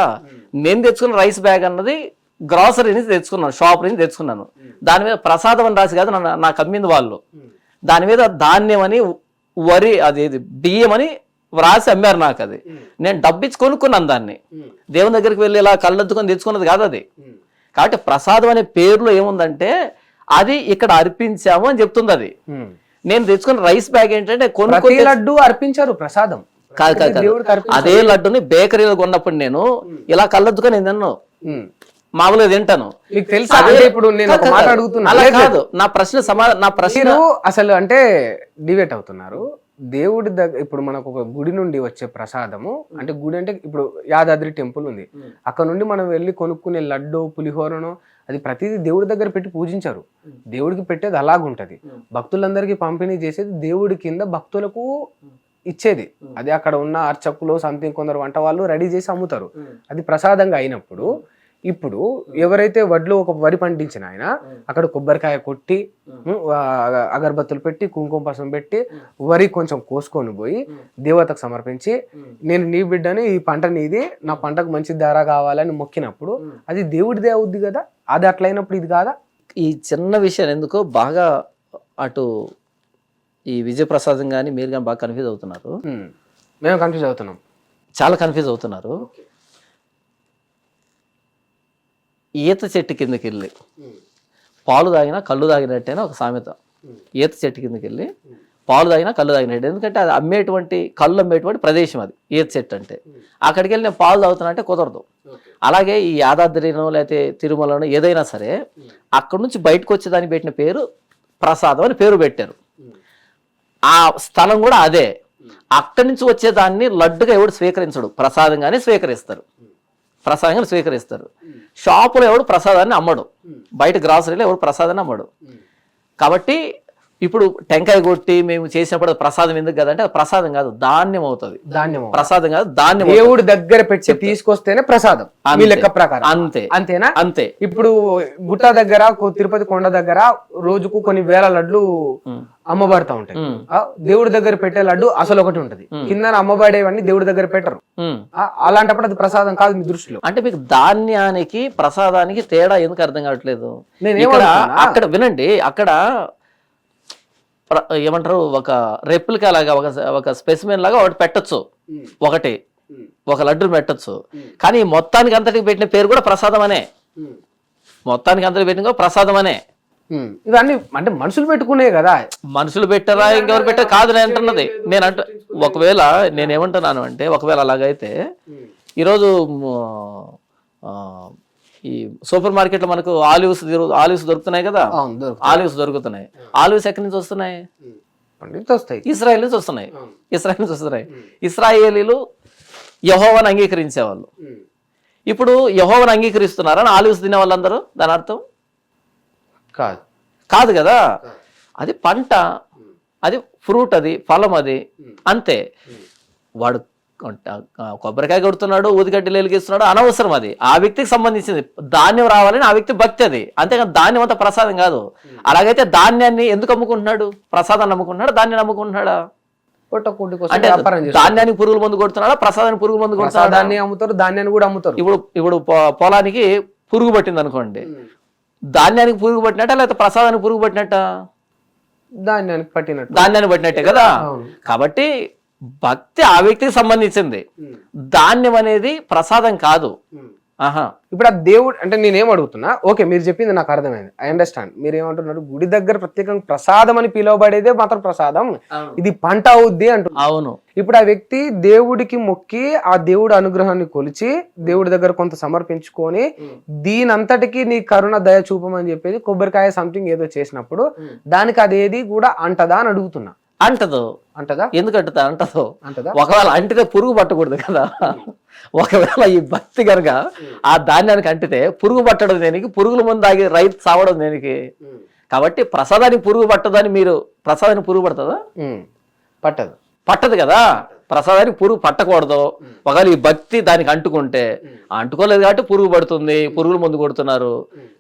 నేను తెచ్చుకున్న రైస్ బ్యాగ్ అన్నది గ్రాసరీ నుంచి తెచ్చుకున్నాను, షాప్ నుంచి తెచ్చుకున్నాను. దాని మీద ప్రసాదం అని రాసి కాదు నాకు అమ్మింది వాళ్ళు. దాని మీద ధాన్యం అని, వరి, అది బియ్యం అని వ్రాసి అమ్మారు నాకు. అది నేను డబ్బిచ్చి కొనుక్కున్నాను. దాన్ని దేవుని దగ్గరికి వెళ్ళి ఇలా కళ్ళెత్తుకొని తెచ్చుకున్నది కాదు అది. కాబట్టి ప్రసాదం అనే పేరులో ఏముందంటే అది ఇక్కడ అర్పించాము అని చెప్తుంది. అది నేను తెచ్చుకున్న రైస్ బ్యాగ్ ఏంటంటే కొనుక్కొని లడ్డు అర్పించారు ప్రసాదం కాదు. అదే లడ్డుని బేకరీలో కొన్నప్పుడు నేను ఇలా కళ్ళెత్తుకొని తిన్నాను, మామూలుగా తింటాను. మీకు తెలుసా? ఇప్పుడు నేను అలా కాదు. నా ప్రశ్న అసలు అంటే డివేట్ అవుతున్నారు. దేవుడి దగ్గర ఇప్పుడు మనకు ఒక గుడి నుండి వచ్చే ప్రసాదము అంటే, గుడి అంటే ఇప్పుడు యాదాద్రి టెంపుల్ ఉంది, అక్కడ నుండి మనం వెళ్ళి కొనుక్కునే లడ్డు పులిహోరను అది ప్రతిదీ దేవుడి దగ్గర పెట్టి పూజించారు. దేవుడికి పెట్టేది అలాగుంటది. భక్తులందరికీ పంపిణీ చేసేది దేవుడి కింద భక్తులకు ఇచ్చేది. అది అక్కడ ఉన్న అర్చకులు సంథింగ్ కొందరు వంట వాళ్ళు రెడీ చేసి అమ్ముతారు. అది ప్రసాదంగా అయినప్పుడు, ఇప్పుడు ఎవరైతే వడ్లు ఒక వరి పండించిన ఆయన అక్కడ కొబ్బరికాయ కొట్టి అగరబత్తులు పెట్టి కుంకుమ పసం పెట్టి వరి కొంచెం కోసుకొని పోయి దేవతకు సమర్పించి, నేను నీ బిడ్డని, ఈ పంట నీది, నా పంటకు మంచి ధర కావాలని మొక్కినప్పుడు అది దేవుడిదే అవుద్ది కదా. అది అట్లయినప్పుడు ఇది కాదా? ఈ చిన్న విషయాన్ని ఎందుకో బాగా అటు ఈ విజయప్రసాదం కానీ మీరు కానీ బాగా కన్ఫ్యూజ్ అవుతున్నారు. మేము కన్ఫ్యూజ్ అవుతున్నాం, చాలా కన్ఫ్యూజ్ అవుతున్నారు. ఈత చెట్టు కిందకి వెళ్ళి పాలు తాగినా కళ్ళు తాగినట్టేనా ఒక సామెత. ఈత చెట్టు కిందకి వెళ్ళి పాలు తాగినా కళ్ళు తాగినట్టు. ఎందుకంటే అది కళ్ళు అమ్మేటువంటి ప్రదేశం అది ఈత చెట్టు అంటే. అక్కడికి వెళ్ళి నేను పాలు తాగుతున్నా అంటే కుదరదు. అలాగే ఈ యాదాద్రినో లేకపోతే తిరుమలనో ఏదైనా సరే అక్కడి నుంచి బయటకు వచ్చేదానికి పెట్టిన పేరు ప్రసాదం అని పేరు పెట్టారు. ఆ స్థలం కూడా అదే. అక్కడి నుంచి వచ్చేదాన్ని లడ్డుగా ఎవడు స్వీకరించడు, ప్రసాదంగానే స్వీకరిస్తారు. షాపులో ఎవడు ప్రసాదాన్ని అమ్మడు, బయట గ్రాసరీలో ఎవడు ప్రసాదాన్ని అమ్మడు. కాబట్టి ఇప్పుడు టెంకాయ కొట్టి మేము చేసినప్పుడు ప్రసాదం ఎందుకు కదా అంటే, అది ప్రసాదం కాదు, ధాన్యం అవుతుంది. ప్రసాదం కాదు, ధాన్యం. దేవుడి దగ్గర పెట్టి తీసుకొస్తేనే ప్రసాదం మీ లెక్క ప్రకారం. అంతేనా? అంతే. ఇప్పుడు గుట్ట దగ్గర, తిరుపతి కొండ దగ్గర రోజుకు కొన్ని వేల లడ్లు అమ్మబడతా ఉంటాయి. దేవుడి దగ్గర పెట్టే లడ్డు అసలు ఒకటి ఉంటది, కింద అమ్మబడేవన్నీ దేవుడి దగ్గర పెట్టరు. అలాంటప్పుడు అది ప్రసాదం కాదు మీ దృష్టిలో. అంటే మీకు ధాన్యానికి ప్రసాదానికి తేడా ఎందుకు అర్థం కావట్లేదు? అక్కడ వినండి, అక్కడ ఏమంటారు, ఒక రెప్లికా లాగా ఒక స్పెసిమెన్ లాగా ఒకటి పెట్టచ్చు, ఒక లడ్డు పెట్టచ్చు. కానీ మొత్తానికి అంతటికి పెట్టిన పేరు కూడా ప్రసాదం అనే. మొత్తానికి అందరూ పెట్టిన ప్రసాదం అనే. ఇవన్నీ అంటే మనుషులు పెట్టుకునే కదా. మనుషులు పెట్టారా ఇంకెవరు పెట్టారా కాదు నేను అంటున్నది. ఒకవేళ నేనేమంటున్నాను అంటే, ఒకవేళ అలాగైతే ఈరోజు ఈ సూపర్ మార్కెట్లో మనకు ఆలివ్స్ దొరుకుతున్నాయి కదా, ఆలివ్స్ దొరుకుతున్నాయి. ఆలివ్స్ ఎక్కడి నుంచి వస్తున్నాయి? ఇస్రాయేల్ నుంచి వస్తున్నాయి. ఇస్రాయేలీలు యెహోవాను అంగీకరించేవాళ్ళు. ఇప్పుడు యెహోవాను అంగీకరిస్తున్నారని ఆలివ్స్ తినే వాళ్ళందరూ దాని అర్థం కాదు కదా. అది పంట, అది ఫ్రూట్, అది ఫలం, అది అంతే. వాడు కొబ్బరికాయ కొడుతున్నాడు, ఊదిగడ్డలు వెలిగిస్తున్నాడు, అనవసరం. అది ఆ వ్యక్తికి సంబంధించింది. ధాన్యం రావాలని ఆ వ్యక్తి భక్తి అది, అంతేకాని ధాన్యం అంతా ప్రసాదం కాదు. అలాగైతే ధాన్యాన్ని ఎందుకు అమ్ముకుంటున్నాడు? ప్రసాదాన్ని అమ్ముకుంటున్నాడు, ధాన్యాన్ని అమ్ముకుంటున్నాడా? అంటే ధాన్యానికి పురుగుల మందు కొడుతున్నాడా, ప్రసాదానికి పురుగు మందు కొడుతున్నాడా? అమ్ముతారు, ధాన్యాన్ని కూడా అమ్ముతారు. ఇప్పుడు పొలానికి పురుగు పట్టింది అనుకోండి, ధాన్యానికి పురుగు పట్టినట్ట లేకపోతే ప్రసాదానికి పురుగు పట్టినట్ట? ధాన్యానికి పట్టినట్టే కదా. కాబట్టి భక్తి ఆ వ్యక్తికి సంబంధించింది, ధాన్యం అనేది ప్రసాదం కాదు. ఇప్పుడు ఆ దేవుడు అంటే నేనేం అడుగుతున్నా, ఓకే మీరు చెప్పింది నాకు అర్థమైంది, ఐ అండర్స్టాండ్. మీరు ఏమంటున్నారు, గుడి దగ్గర ప్రత్యేకంగా ప్రసాదం అని పిలువబడేదే మాత్రం ప్రసాదం, ఇది పంట అవుద్ది అంటున్నారు. అవును. ఇప్పుడు ఆ వ్యక్తి దేవుడికి మొక్కి ఆ దేవుడి అనుగ్రహాన్ని కొలిచి దేవుడి దగ్గర కొంత సమర్పించుకొని దీనంతటికి నీ కరుణ దయ చూపమని చెప్పేది కొబ్బరికాయ సంథింగ్ ఏదో చేసినప్పుడు దానికి అదేది కూడా అంటదా అని అడుగుతున్నా. అంటదా? ఎందుకు అంటదో? ఒకవేళ అంటితే పురుగు పట్టకూడదు కదా. ఒకవేళ ఈ భక్తి కనుక ఆ ధాన్యానికి అంటితే పురుగు పట్టడం దేనికి? పురుగుల ముందు ఆగి రైతు సావడం దేనికి? కాబట్టి ప్రసాదానికి పురుగు పట్టదని మీరు ప్రసాదానికి పురుగు పడుతుందా? పట్టదు కదా. ప్రసాదానికి పురుగు పట్టకూడదు. ఒకవేళ ఈ భక్తి దానికి అంటుకుంటే, అంటుకోలేదు కాబట్టి పురుగు పడుతుంది, పురుగులు ముందు కొడుతున్నారు.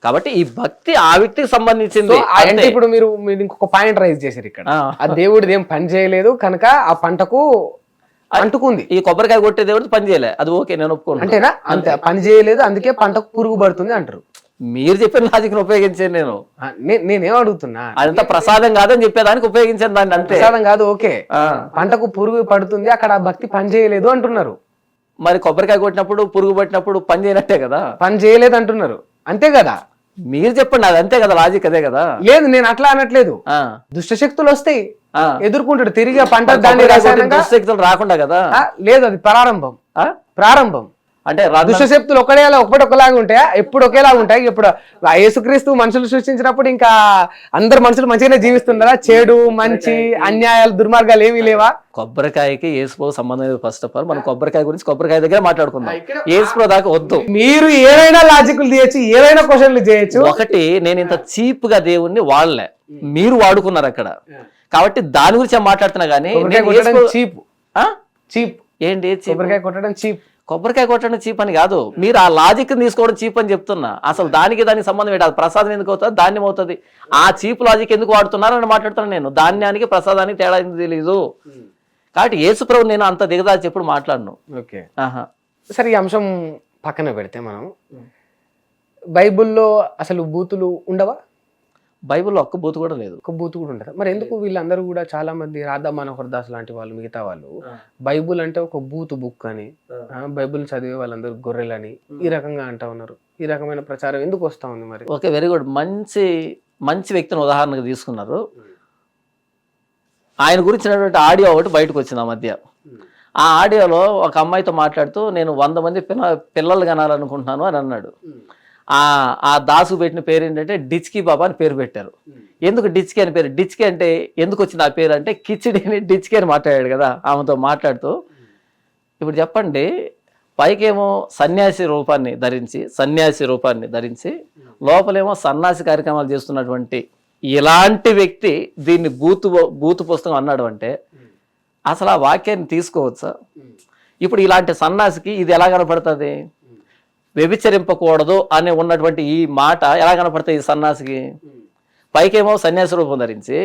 కాబట్టి ఈ భక్తి ఆ వ్యక్తికి సంబంధించింది. అంటే ఇప్పుడు మీరు ఇంకొక పాయింట్ రైజ్ చేశారు ఇక్కడ, ఆ దేవుడిది ఏం పని చేయలేదు కనుక ఆ పంటకు అంటుకుంది. ఈ కొబ్బరికాయ కొట్టే దేవుడిది పని చేయలే, అది ఓకే, నేను ఒప్పుకోను. అంతేనా? అంతే, పని చేయలేదు అందుకే పంటకు పురుగు పడుతుంది అంటారు. మీరు చెప్పిన లాజిక్ ఉపయోగించాను నేనేం అడుగుతున్నా, అదంతా ప్రసాదం కాదని చెప్పేదానికి ఉపయోగించాను దాన్ని, అంతే. ప్రసాదం కాదు, ఓకే, పంటకు పురుగు పడుతుంది, అక్కడ భక్తి పని చేయలేదు అంటున్నారు. మరి కొబ్బరికాయ కొట్టినప్పుడు పురుగు పట్టినప్పుడు పని చేయనట్టే కదా. పని చేయలేదు అంటున్నారు, అంతే కదా. మీరు చెప్పండి, అది అంతే కదా, లాజిక్ అదే కదా. లేదు, నేను అట్లా అనట్లేదు. దుష్టశక్తులు వస్తాయి, ఎదుర్కొంటాడు తిరిగి పంట, దాన్ని దుష్టశక్తులు రాకుండా కదా. లేదు, అది ప్రారంభం. అంటే దుష్టశక్తులు ఒకలాగా ఉంటాయా? ఎప్పుడు ఒకేలాగా ఉంటాయి? ఇప్పుడు యేసుక్రీస్తు మనుషులు సృష్టించినప్పుడు ఇంకా అందరు మనుషులు మంచిగానే జీవిస్తున్నారా? చెడు, మంచి, అన్యాయాలు, దుర్మార్గాలు ఏమీ లేవా? కొబ్బరికాయకి యేసుప్రభు సంబంధం లేదు. ఫస్ట్ ఆఫ్ ఆల్ మనం కొబ్బరికాయ గురించి కొబ్బరికాయ దగ్గర మాట్లాడుకుందాం, యేసుప్రభు దాకా వద్దు. మీరు ఏవైనా లాజిక్లు చేయొచ్చు, ఏవైనా క్వశ్చన్లు చేయొచ్చు. ఒకటి, నేను ఇంత చీప్ గా దేవుణ్ణి వాడలే, మీరు వాడుకున్నారు అక్కడ. కాబట్టి దాని గురించి మాట్లాడుతున్నా గానీ, చీప్ ఏంటి? కొబ్బరికాయ కొట్టడం చీప్, కొబ్బరికాయ కొట్టడం చీప్ అని కాదు, మీరు ఆ లాజిక్ తీసుకోవడం చీప్ అని చెప్తున్నా. అసలు దానికి సంబంధం ఏంటి? అది ప్రసాదం ఎందుకు అవుతుంది, ధాన్యం అవుతుంది. ఆ చీప్ లాజిక్ ఎందుకు వాడుతున్నారని మాట్లాడుతున్నాను నేను. ధాన్యానికి ప్రసాదానికి తేడా తెలీదు. కాబట్టి యేసుప్రభు నేను అంత దిగదాచి ఎప్పుడు మాట్లాడను. ఓకే, సరే, ఈ అంశం పక్కన పెడితే మనం బైబుల్లో అసలు బూతులు ఉండవా? బైబుల్లో ఒక్క బూతు కూడా లేదు. ఒక్క బూతు కూడా ఉండదు. మరి ఎందుకు వీళ్ళందరూ కూడా చాలా మంది, రాధా మనోహర్ దాస్ లాంటి వాళ్ళు, మిగతా వాళ్ళు బైబుల్ అంటే ఒక బూతు బుక్ అని, బైబుల్ చదివే వాళ్ళందరూ గొర్రెలని ఈ రకంగా అంటా ఉన్నారు. ఈ రకమైన ప్రచారం ఎందుకు వస్తా ఉంది మరి? Okay, very good. మంచి వ్యక్తిని ఉదాహరణకు తీసుకున్నారు. ఆయన గురించినటువంటి ఆడియో ఒకటి బయటకు వచ్చింది ఆ మధ్య. ఆ ఆడియోలో ఒక అమ్మాయితో మాట్లాడుతూ, నేను 100 మంది పిల్లలు కనాలనుకుంటున్నాను అని అన్నాడు. ఆ దాసు పెట్టిన పేరు ఏంటంటే డిచ్కీ బాబా అని పేరు పెట్టారు. ఎందుకు డిచ్కీ అని పేరు? డిచ్కీ అంటే ఎందుకు వచ్చింది ఆ పేరు అంటే, కిచిడిని డిచ్కీ అని మాట్లాడాడు కదా ఆమెతో మాట్లాడుతూ. ఇప్పుడు చెప్పండి, పైకేమో సన్యాసి రూపాన్ని ధరించి లోపలేమో సన్యాసి కార్యక్రమాలు చేస్తున్నటువంటి ఇలాంటి వ్యక్తి దీన్ని బూతు పుస్తకం అన్నాడు అంటే అసలు ఆ వాక్యాన్ని తీసుకోవచ్చా? ఇప్పుడు ఇలాంటి సన్యాసికి ఇది ఎలా కనపడుతుంది? వ్యభిచరింపకూడదు అని ఉన్నటువంటి ఈ మాట ఎలా కనపడుతుంది ఈ సన్యాసికి? పైకేమో సన్యాసి రూపం ధరించి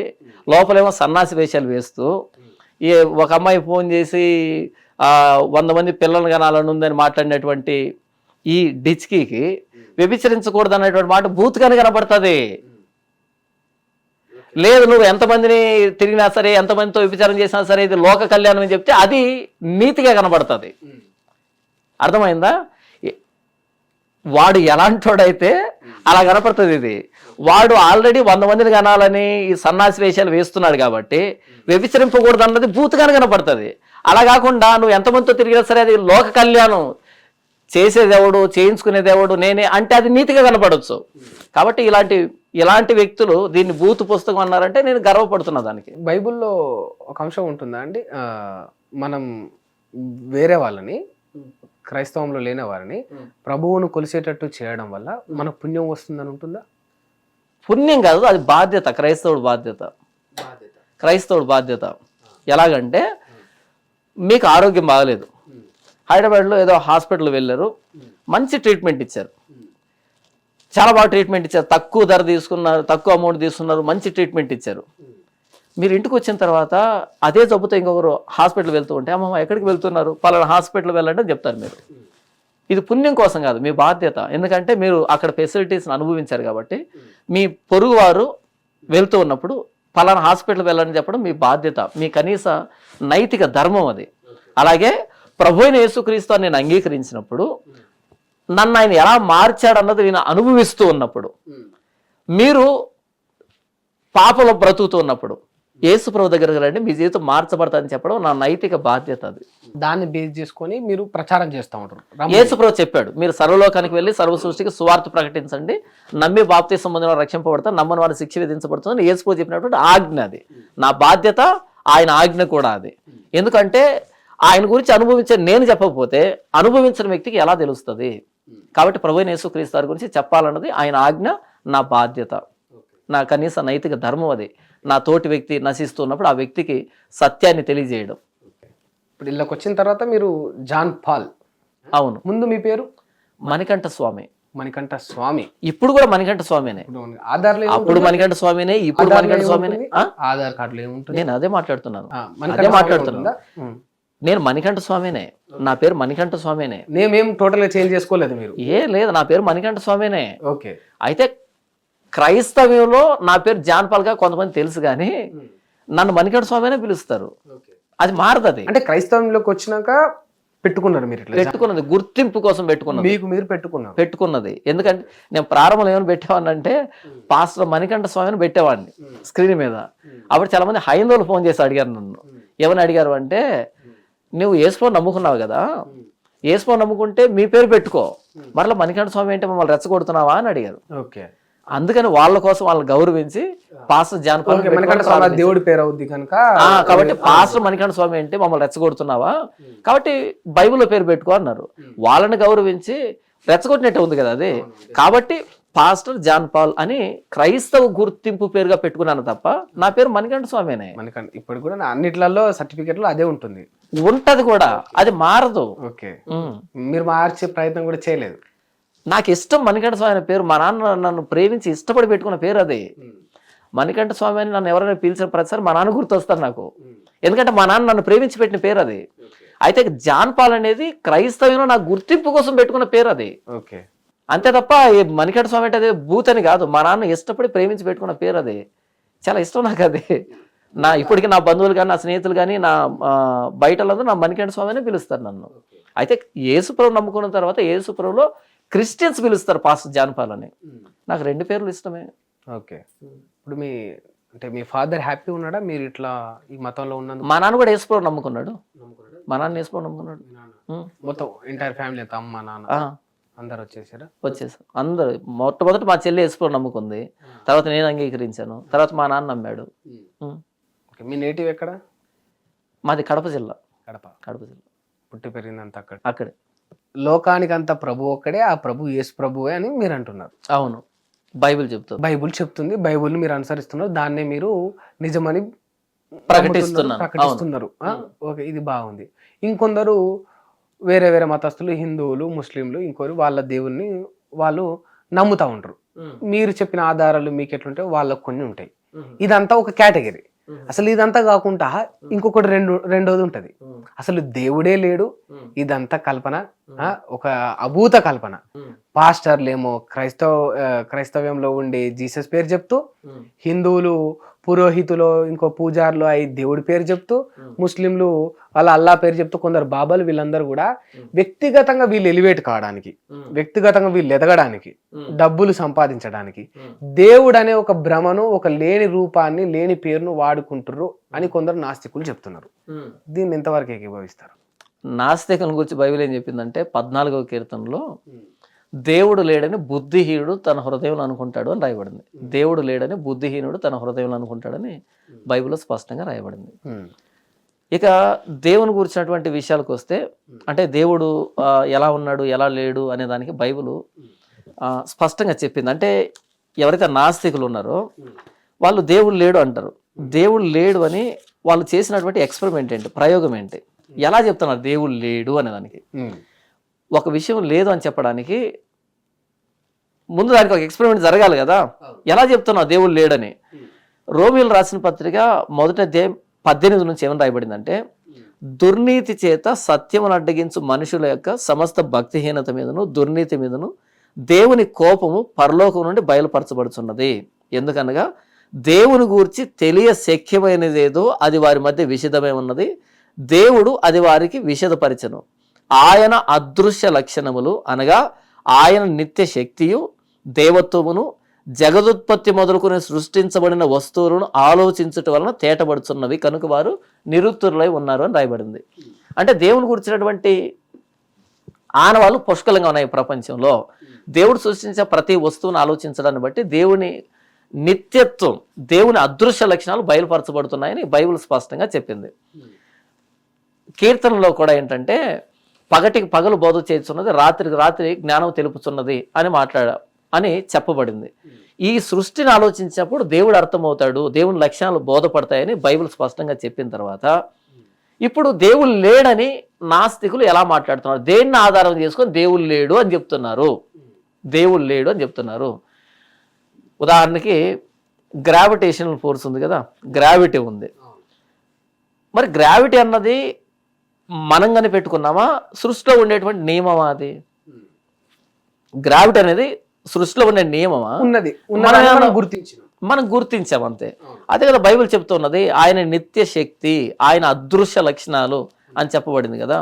లోపలేమో సన్యాసి వేషాలు వేస్తూ, ఒక అమ్మాయి ఫోన్ చేసి 100 మంది పిల్లలు కనాలని ఉందని మాట్లాడినటువంటి ఈ డిచ్కీకి వ్యభిచరించకూడదు అనేటువంటి మాట బూత్గానే కనపడుతుంది. లేదు, నువ్వు ఎంతమందిని తిరిగినా సరే, ఎంతమందితో వ్యభిచారం చేసినా సరే, ఇది లోక కళ్యాణం అని చెప్తే అది నీతిగా కనబడుతుంది. అర్థమైందా? వాడు ఎలాంటోడైతే అలా కనపడుతుంది ఇది. వాడు ఆల్రెడీ 100 మందిని కనాలని ఈ సన్నాసి వేషాలు వేస్తున్నాడు కాబట్టి వ్యభిచరింపకూడదు అన్నది బూతుగానే కనపడుతుంది. అలా కాకుండా నువ్వు ఎంతమందితో తిరిగినా సరే అది లోక కళ్యాణం చేసేదేవుడు, చేయించుకునేదేవుడు నేనే అంటే అది నీతిగా కనపడవచ్చు. కాబట్టి ఇలాంటి వ్యక్తులు దీన్ని బూతు పుస్తకం అన్నారంటే నేను గర్వపడుతున్నా దానికి. బైబిల్లో ఒక అంశం ఉంటుందా అండి, మనం వేరే వాళ్ళని, క్రైస్తవంలో లేని వారిని ప్రభువును కొలిసేటట్టు చేయడం వల్ల మనకు పుణ్యం వస్తుందని ఉంటుందా? పుణ్యం కాదు, అది బాధ్యత, క్రైస్తవుడు బాధ్యత. ఎలాగంటే మీకు ఆరోగ్యం బాగలేదు, హైదరాబాద్లో ఏదో హాస్పిటల్ వెళ్ళారు, మంచి ట్రీట్మెంట్ ఇచ్చారు, చాలా బాగా ట్రీట్మెంట్ ఇచ్చారు, తక్కువ ధర తీసుకున్నారు, తక్కువ అమౌంట్ తీసుకున్నారు, మంచి ట్రీట్మెంట్ ఇచ్చారు. మీరు ఇంటికి వచ్చిన తర్వాత అదే జబ్బుతో ఇంకొకరు హాస్పిటల్ వెళ్తూ ఉంటే అమ్మమ్మ ఎక్కడికి వెళ్తున్నారు, పలానా హాస్పిటల్ వెళ్ళండి అని చెప్తారు మీరు. ఇది పుణ్యం కోసం కాదు, మీ బాధ్యత. ఎందుకంటే మీరు అక్కడ ఫెసిలిటీస్ని అనుభవించారు కాబట్టి మీ పొరుగు వారు వెళ్తూ ఉన్నప్పుడు పలానా హాస్పిటల్ వెళ్ళని చెప్పడం మీ బాధ్యత, మీ కనీస నైతిక ధర్మం అది. అలాగే ప్రభు అయిన యేసుక్రీస్తు అని నేను అంగీకరించినప్పుడు నన్ను ఆయన ఎలా మార్చాడన్నది నేను అనుభవిస్తూ ఉన్నప్పుడు, మీరు పాపలో బ్రతుకుతూ ఉన్నప్పుడు యేసు ప్రభు దగ్గరకు రండి, మీ జీవితం మార్చబడతాదని చెప్పడం నా నైతిక బాధ్యత. అది దాన్ని బేస్ చేసుకొని మీరు ప్రచారం చేస్తూ ఉంటారు. యేసు ప్రభు చెప్పాడు, మీరు సర్వలోకానికి వెళ్ళి సర్వ సృష్టికి సువార్త ప్రకటించండి, నమ్మి బాప్తిసం పొందిన వారు రక్షింపబడతారు, నమ్మని వారు శిక్ష విధించబడుతుంది. యేసు ప్రభు చెప్పినటువంటి ఆజ్ఞ అది, నా బాధ్యత, ఆయన ఆజ్ఞ కూడా అది. ఎందుకంటే ఆయన గురించి అనుభవించే నేను చెప్పకపోతే అనుభవించిన వ్యక్తికి ఎలా తెలుస్తుంది? కాబట్టి ప్రభు అయిన యేసుక్రీస్తు వారి గురించి చెప్పాలన్నది ఆయన ఆజ్ఞ, నా బాధ్యత, నా కనీస నైతిక ధర్మం అది. నా తోటి వ్యక్తి నశిస్తున్నప్పుడు ఆ వ్యక్తికి సత్యాన్ని తెలియజేయడం. ఇప్పుడు ఇళ్ళకి వచ్చిన తర్వాత మీరు జాన్ పాల్. అవును. ముందు మీ పేరు మణికంఠ స్వామి. మణికంఠ స్వామి. ఇప్పుడు కూడా మణికంఠ స్వామినే. ఆధార్ అప్పుడు మణికంఠ స్వామినే, ఇప్పుడు మణికంఠ స్వామినే. ఆధార్ కార్డులో ఏముంటుంది? నేను అదే మాట్లాడుతున్నాను. నేను మణికంఠ స్వామినే, నా పేరు మణికంఠ స్వామినే. నేమేం టోటల్ గా చేంజ్ చేసుకోలేదు మీరు? లేదు, నా పేరు మణికంఠ స్వామినే. ఓకే. అయితే క్రైస్తవ్యంలో నా పేరు జాన్ పాల్ గా కొంతమంది తెలుసు కానీ నన్ను మణికంఠ స్వామినే పిలుస్తారు. అది మారదు. అది అంటే క్రైస్తవంలోకి వచ్చినాక పెట్టుకున్నారు మీరు? పెట్టుకున్నది గుర్తింపు కోసం పెట్టుకున్నది. మీకు మీరు పెట్టుకున్నది. ఎందుకంటే నేను ప్రారంభంలో ఏమైనా పెట్టేవాడిని పాస్టర్ మణికంఠ స్వామిని పెట్టేవాడిని స్క్రీన్ మీద. అప్పుడు చాలా మంది హైందవులు ఫోన్ చేసి అడిగారు నన్ను. ఏమని అడిగారు అంటే, నువ్వు యేసుప్రభు నమ్ముకున్నావు కదా, యేసుప్రభు నమ్ముకుంటే మీ పేరు పెట్టుకో, మరలా మణికంఠ స్వామి అంటే మమ్మల్ని రెచ్చగొడుతున్నావా అని అడిగారు. ఓకే. అందుకని వాళ్ళ కోసం వాళ్ళని గౌరవించి పాస్టర్ జాన్ పాల్ దేవుడి పేరు అవుద్ది కనుక, కాబట్టి పాస్టర్ మణికంఠ స్వామి అంటే మమ్మల్ని రెచ్చగొడుతున్నావా, కాబట్టి బైబిల్లో పేరు పెట్టుకో అన్నారు. వాళ్ళని గౌరవించి రెచ్చగొట్టినట్టు ఉంది కదా అది. కాబట్టి పాస్టర్ జాన్ పాల్ అని క్రైస్తవ గుర్తింపు పేరుగా పెట్టుకున్నాను తప్ప నా పేరు మణికంఠ స్వామినే. ఇప్పుడు కూడా అన్నిట్లలో సర్టిఫికెట్లో అదే ఉంటుంది. ఉంటది కూడా, అది మారదు. ఓకే. మీరు మార్చే ప్రయత్నం కూడా చేయలేదు? నాకు ఇష్టం మణికంఠ స్వామి అనే పేరు. మా నాన్న నన్ను ప్రేమించి ఇష్టపడి పెట్టుకున్న పేరు అది. మణికంఠ స్వామి అని నన్ను ఎవరైనా పిలిచిన ప్రతిసారి మా నాన్న గుర్తొస్తారు నాకు. ఎందుకంటే మా నాన్న నన్ను ప్రేమించి పెట్టిన పేరు అది. అయితే జాన్ పాల్ అనేది క్రైస్తవంలో నా గుర్తింపు కోసం పెట్టుకున్న పేరు అది. ఓకే. అంతే తప్ప మణికంఠ స్వామి అంటే అదే బూత్ అని కాదు. మా నాన్న ఇష్టపడి ప్రేమించి పెట్టుకున్న పేరు అది. చాలా ఇష్టం నాకు అది. ఇప్పటికీ నా బంధువులు కానీ, నా స్నేహితులు కానీ, నా బయటలందరూ నా మణికంఠ స్వామి అని పిలుస్తారు నన్ను. అయితే యేసుప్రభు నమ్ముకున్న తర్వాత యేసుప్రభులో క్రిస్టియన్స్ పిలుస్తారు పాస్టర్ జాన్ పాల్ అని. నాకు 2 పేర్లు ఇష్టమే. ఓకే. ఇప్పుడు మీ ఫాదర్ హ్యాపీ ఉన్నాడా మీరు ఇట్లా ఈ మతంలో ఉన్నందుకు? మా నాన్న కూడా యేసుప్రభు నమ్ముకున్నాడు. మా నాన్న యేసుప్రభు నమ్ముకున్నాడు. మొత్తం ఎంటైర్ ఫ్యామిలీ అంతా, అమ్మ నాన్న అందరు వచ్చేసారు? వచ్చేసారు అందరు. మొట్టమొదటి మా చెల్లి యేసుప్రభు నమ్ముకుంది, తర్వాత నేను అంగీకరించాను, తర్వాత మా నాన్న నమ్మాడు. మీ నేటివ్ ఎక్కడ? మాది కడప జిల్లా. కడప జిల్లా. పుట్టి పెరిగిందంతా అక్కడే. లోకానికి అంత ప్రభు ఒక్కడే, ఆ ప్రభు యేసు ప్రభువే అని మీరు అంటున్నారు. అవును, బైబిల్ చెప్తుంది. బైబిల్ చెప్తుంది, బైబిల్ని మీరు అనుసరిస్తున్నారు, దాన్నే మీరు నిజమని ప్రకటిస్తున్నారు. ఓకే, ఇది బాగుంది. ఇంకొందరు వేరే వేరే మతస్థులు, హిందువులు, ముస్లింలు, ఇంకోరు వాళ్ళ దేవుణ్ణి వాళ్ళు నమ్ముతా ఉంటారు. మీరు చెప్పిన ఆధారాలు మీకు ఎట్లుంటే వాళ్ళకు కొన్ని ఉంటాయి. ఇదంతా ఒక కేటగిరీ. అసలు ఇదంతా కాకుండా ఇంకొకటి రెండోది ఉంటది. అసలు దేవుడే లేడు, ఇదంతా కల్పన, ఒక అభూత కల్పన. పాస్టర్లేమో క్రైస్తవ్యంలో ఉండే జీసస్ పేరు చెప్తూ, హిందువులు పురోహితులు ఇంకో పూజారులు అయి దేవుడి పేరు చెప్తూ, ముస్లింలు వాళ్ళ అల్లా పేరు చెప్తూ, కొందరు బాబాలు, వీళ్ళందరూ కూడా వ్యక్తిగతంగా వీళ్ళు ఎలివేట్ కావడానికి, వ్యక్తిగతంగా వీళ్ళు ఎదగడానికి, డబ్బులు సంపాదించడానికి దేవుడు అనే ఒక భ్రమను, ఒక లేని రూపాన్ని, లేని పేరును వాడుకుంటుర్రు అని కొందరు నాస్తికులు చెప్తున్నారు. దీన్ని ఎంతవరకు ఏకీభవిస్తారు? నాస్తికుల గురించి బైబిల్ ఏం చెప్పిందంటే 14వ కీర్తనలో దేవుడు లేడని బుద్ధిహీనుడు తన హృదయంలో అనుకుంటాడు అని రాయబడింది. దేవుడు లేడని బుద్ధిహీనుడు తన హృదయంలో అనుకుంటాడని బైబిల్లో స్పష్టంగా రాయబడింది. ఇక దేవుని గురించినటువంటి విషయాలకు వస్తే, అంటే దేవుడు ఎలా ఉన్నాడు, ఎలా లేడు అనే దానికి బైబిల్ స్పష్టంగా చెప్పింది. అంటే ఎవరైతే నాస్తికులు ఉన్నారో వాళ్ళు దేవుడు లేడు అంటారు. దేవుడు లేడు అని వాళ్ళు చేసినటువంటి ఎక్స్పెరిమెంట్ ఏంటి, ప్రయోగం ఏంటి, ఎలా చెప్తున్నారు దేవుడు లేడు అనే దానికి? ఒక విషయం లేదు అని చెప్పడానికి ముందు దానికి ఒక ఎక్స్పెరిమెంట్ జరగాలి కదా. ఎలా చెప్తున్నావు దేవుడు లేడని? రోమియోలు రాసిన పత్రిక 1వ అధ్యాయం 18 నుంచి ఏమని రాయబడిందంటే, దుర్నీతి చేత సత్యమును అడ్డగించు మనుషుల యొక్క సమస్త భక్తిహీనత మీదను దుర్నీతి మీదను దేవుని కోపము పరలోకం నుండి బయలుపరచబడుచున్నది. ఎందుకనగా దేవుని గూర్చి తెలియ శక్యమైనదేదో అది వారి మధ్య విషదమై ఉన్నది, దేవుడు అది వారికి విషదపరచను. ఆయన అదృశ్య లక్షణములు అనగా ఆయన నిత్య శక్తియు దేవత్వమును జగదుత్పత్తి మొదలుకొని సృష్టించబడిన వస్తువులను ఆలోచించటం వలన తేటపడుతున్నవి కనుక వారు నిరుత్తరులై ఉన్నారు అని రాయబడింది. అంటే దేవుని గురించినటువంటి ఆనవాళ్ళు పుష్కలంగా ఉన్నాయి ప్రపంచంలో. దేవుడు సృష్టించే ప్రతి వస్తువును ఆలోచించడాన్ని బట్టి దేవుని నిత్యత్వం, దేవుని అదృశ్య లక్షణాలు బయలుపరచబడుతున్నాయని బైబిల్ స్పష్టంగా చెప్పింది. కీర్తనలో కూడా ఏంటంటే, పగటికి పగలు బోధ చేస్తున్నది, రాత్రికి రాత్రి జ్ఞానం తెలుపుతున్నది అని చెప్పబడింది. ఈ సృష్టిని ఆలోచించినప్పుడు దేవుడు అర్థమవుతాడు, దేవుని లక్షణాలు బోధపడతాయని బైబిల్ స్పష్టంగా చెప్పిన తర్వాత, ఇప్పుడు దేవుడు లేడని నాస్తికులు ఎలా మాట్లాడుతున్నారు? దేన్ని ఆధారం చేసుకొని దేవుడు లేడు అని చెప్తున్నారు? దేవుడు లేడు అని చెప్తున్నారు. ఉదాహరణకి గ్రావిటేషనల్ ఫోర్స్ ఉంది కదా, గ్రావిటీ ఉంది. మరి గ్రావిటీ అన్నది మనం కనిపెట్టుకున్నామా, సృష్టిలో ఉండేటువంటి నియమమా? అది గ్రావిటీ అనేది సృష్టిలో ఉండే నియమమా? మనం గుర్తించాం అంతే. అదే కదా బైబిల్ చెప్తున్నది, ఆయన నిత్య శక్తి, ఆయన అదృశ్య లక్షణాలు అని చెప్పబడింది కదా.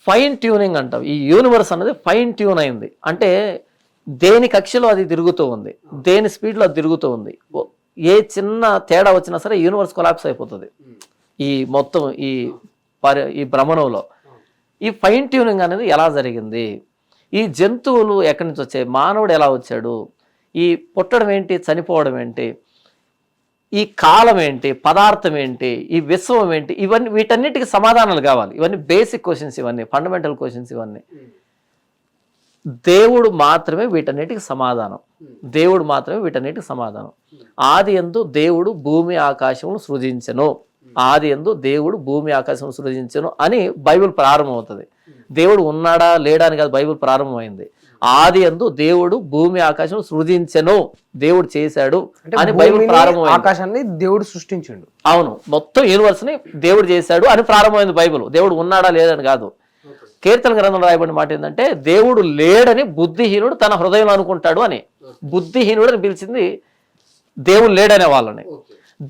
ఫైన్ ట్యూనింగ్ అంటాం. ఈ యూనివర్స్ అనేది ఫైన్ ట్యూన్ అయింది. అంటే దేని కక్షలో అది తిరుగుతూ ఉంది, దేని స్పీడ్లో అది తిరుగుతూ ఉంది. ఏ చిన్న తేడా వచ్చినా సరే యూనివర్స్ కొలాప్స్ అయిపోతుంది. ఈ మొత్తం ఈ భ్రమణంలో ఈ ఫైన్ ట్యూనింగ్ అనేది ఎలా జరిగింది? ఈ జంతువులు ఎక్కడి నుంచి వచ్చాయి? మానవుడు ఎలా వచ్చాడు? ఈ పుట్టడం ఏంటి, చనిపోవడం ఏంటి, ఈ కాలం ఏంటి, పదార్థం ఏంటి, ఈ విశ్వం ఏంటి, ఇవన్నీ వీటన్నిటికీ సమాధానాలు కావాలి. ఇవన్నీ బేసిక్ క్వశ్చన్స్, ఇవన్నీ ఫండమెంటల్ క్వశ్చన్స్. ఇవన్నీ దేవుడు మాత్రమే వీటన్నిటికి సమాధానం. దేవుడు మాత్రమే వీటన్నిటికి సమాధానం. ఆది యందు దేవుడు భూమి ఆకాశమును సృజించెను, ఆది యందు దేవుడు భూమి ఆకాశం సృజించెను అని బైబిల్ ప్రారంభమవుతుంది. దేవుడు ఉన్నాడా లేడా అని కాదు బైబిల్ ప్రారంభమైంది. ఆది యందు దేవుడు భూమి ఆకాశం సృజించెను, దేవుడు చేశాడు అని బైబిల్ ప్రారంభమైంది. ఆకాశాన్ని దేవుడు సృష్టించాడు. అవును, మొత్తం యూనివర్స్ ని దేవుడు చేశాడు అని ప్రారంభమైంది బైబిల్. దేవుడు ఉన్నాడా లేదని కాదు. కీర్తన గ్రంథంలో రాయబడిన మాట ఏంటంటే, దేవుడు లేడని బుద్ధిహీనుడు తన హృదయంలో అనుకుంటాడు అని. బుద్ధిహీనుడు అని పిలిచింది దేవుడు లేడనే వాళ్ళని.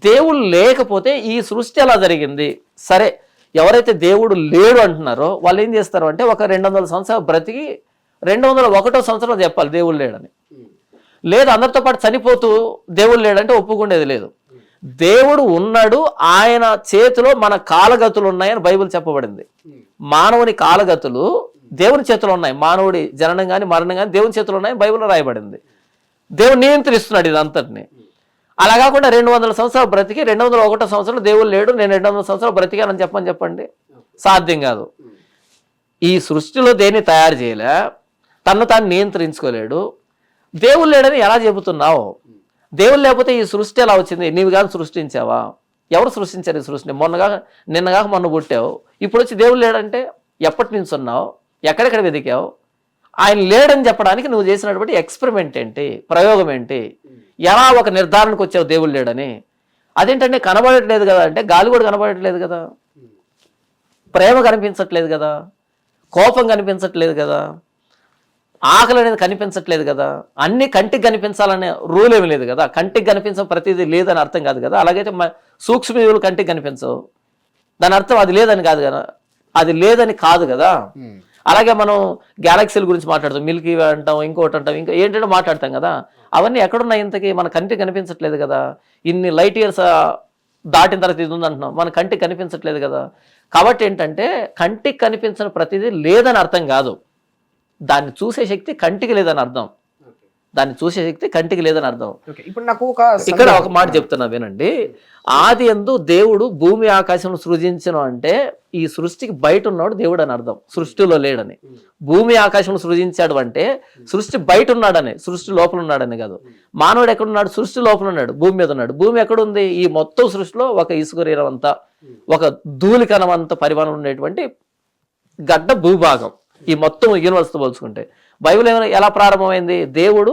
దేవుడు లేకపోతే ఈ సృష్టి ఎలా జరిగింది? సరే, ఎవరైతే దేవుడు లేడు అంటున్నారో వాళ్ళు ఏం చేస్తారు అంటే, ఒక 200 సంవత్సరాలు బ్రతికి 201వ సంవత్సరంలో చెప్పాలి దేవుడు లేడని. లేదు, అందరితో పాటు చనిపోతూ దేవుడు లేడంటే ఒప్పుకునేది లేదు. దేవుడు ఉన్నాడు, ఆయన చేతిలో మన కాలగతులు ఉన్నాయని బైబిల్ చెప్పబడింది. మానవుని కాలగతులు దేవుని చేతిలో ఉన్నాయి. మానవుడి జననం కానీ మరణం కానీ దేవుని చేతిలో ఉన్నాయని బైబిల్లో రాయబడింది. దేవుడు నియంత్రిస్తున్నాడు ఇదంతటిని. అలా కాకుండా 200 సంవత్సరాలు బ్రతికి 201వ సంవత్సరంలో దేవుడు లేడు, నేను 200 సంవత్సరాలు బ్రతికానని చెప్పండి. సాధ్యం కాదు. ఈ సృష్టిలో దేన్ని తయారు చేయలే, తను తాను నియంత్రించుకోలేడు. దేవుడు లేడని ఎలా చెబుతున్నావు? దేవుడు లేకపోతే ఈ సృష్టి ఎలా వచ్చింది? నీవు కానీ సృష్టించావా? ఎవరు సృష్టించారు ఈ సృష్టిని? నిన్నగాక మొన్న పుట్టావు, ఇప్పుడు వచ్చి దేవుడు లేడంటే ఎప్పటి నుంచి ఉన్నావు? ఎక్కడెక్కడ వెతికావు? ఆయన లేడని చెప్పడానికి నువ్వు చేసినటువంటి ఎక్స్పెరిమెంట్ ఏంటి, ప్రయోగం ఏంటి? ఎలా ఒక నిర్ధారణకు వచ్చావు దేవుడు లేడని? అదేంటంటే కనబడట్లేదు కదా అంటే, గాలి కూడా కనబడట్లేదు కదా, ప్రేమ కనిపించట్లేదు కదా, కోపం కనిపించట్లేదు కదా, ఆకలి అనేది కనిపించట్లేదు కదా, అన్ని కంటికి కనిపించాలనే రూల్ ఏమి లేదు కదా, కంటికి కనిపించడం ప్రతిదీ లేదని అర్థం కాదు కదా. అలాగైతే సూక్ష్మజీవులు కంటికి కనిపించవు, దాని అర్థం అది లేదని కాదు కదా, అది లేదని కాదు కదా. అలాగే మనం గ్యాలక్సీల గురించి మాట్లాడతాం, మిల్కీ వే అంటాం, ఇంకోటి అంటాం, ఇంకా ఏంటంటే మాట్లాడతాం కదా, అవన్నీ ఎక్కడున్నాయి ఇంతకీ, మన కంటికి కనిపించట్లేదు కదా. ఇన్ని లైట్ ఇయర్స్ దాటిన తర్వాత ఇది ఉందంటున్నాం, మన కంటికి కనిపించట్లేదు కదా. కాబట్టి ఏంటంటే కంటికి కనిపించిన ప్రతిదీ లేదని అర్థం కాదు, దాన్ని చూసే శక్తి కంటికి లేదని అర్థం, దాన్ని చూసే శక్తి కంటికి లేదని అర్థం. ఇప్పుడు నాకు ఇక్కడ ఒక మాట చెప్తున్నా వినండి. ఆది యందు దేవుడు భూమి ఆకాశం సృజించను అంటే ఈ సృష్టికి బయట ఉన్నాడు దేవుడు అని అర్థం, సృష్టిలో లేడని. భూమి ఆకాశం సృజించాడు అంటే సృష్టి బయట ఉన్నాడని, సృష్టి లోపల ఉన్నాడని కాదు. మానవుడు ఎక్కడున్నాడు? సృష్టి లోపల ఉన్నాడు, భూమి మీద ఉన్నాడు. భూమి ఎక్కడుంది? ఈ మొత్తం సృష్టిలో ఒక ఇసుకరీరం అంతా, ఒక ధూళికణం అంత పరిమాణం ఉండేటువంటి గడ్డ భూభాగం, ఈ మొత్తం యూనివర్స్తో పోల్చుకుంటే. బైబిల్ ఎలా ప్రారంభమైంది? దేవుడు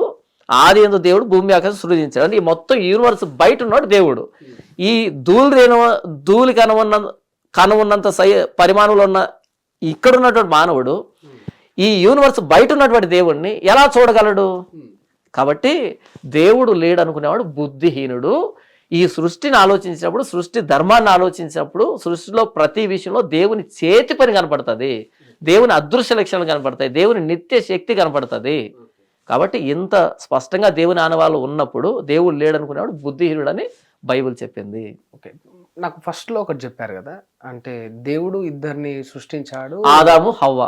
ఆది యందు దేవుడు భూమి ఆకాశం సృజించాడు అంటే ఈ మొత్తం యూనివర్స్ బయట ఉన్నాడు దేవుడు. ఈ ధూళి కనువున్నంత పరిమాణంలో ఉన్న ఇక్కడ ఉన్నటువంటి మానవుడు ఈ యూనివర్స్ బయట ఉన్నటువంటి దేవుడిని ఎలా చూడగలడు? కాబట్టి దేవుడు లేడు అనుకునేవాడు బుద్ధిహీనుడు. ఈ సృష్టిని ఆలోచించినప్పుడు, సృష్టి ధర్మాన్ని ఆలోచించినప్పుడు, సృష్టిలో ప్రతి విషయంలో దేవుని చేతి పని కనపడుతుంది, దేవుని అదృశ్య లక్షణాలు కనపడతాయి, దేవుని నిత్య శక్తి కనపడుతుంది. కాబట్టి ఇంత స్పష్టంగా దేవుని ఆనవాళ్ళు ఉన్నప్పుడు దేవుడు లేడనుకునేవాడు బుద్ధిహీనుడు అని బైబిల్ చెప్పింది. ఓకే, నాకు ఫస్ట్ లో ఒకటి చెప్పారు కదా, అంటే దేవుడు ఇద్దరిని సృష్టించాడు, ఆదాము హవ్వ.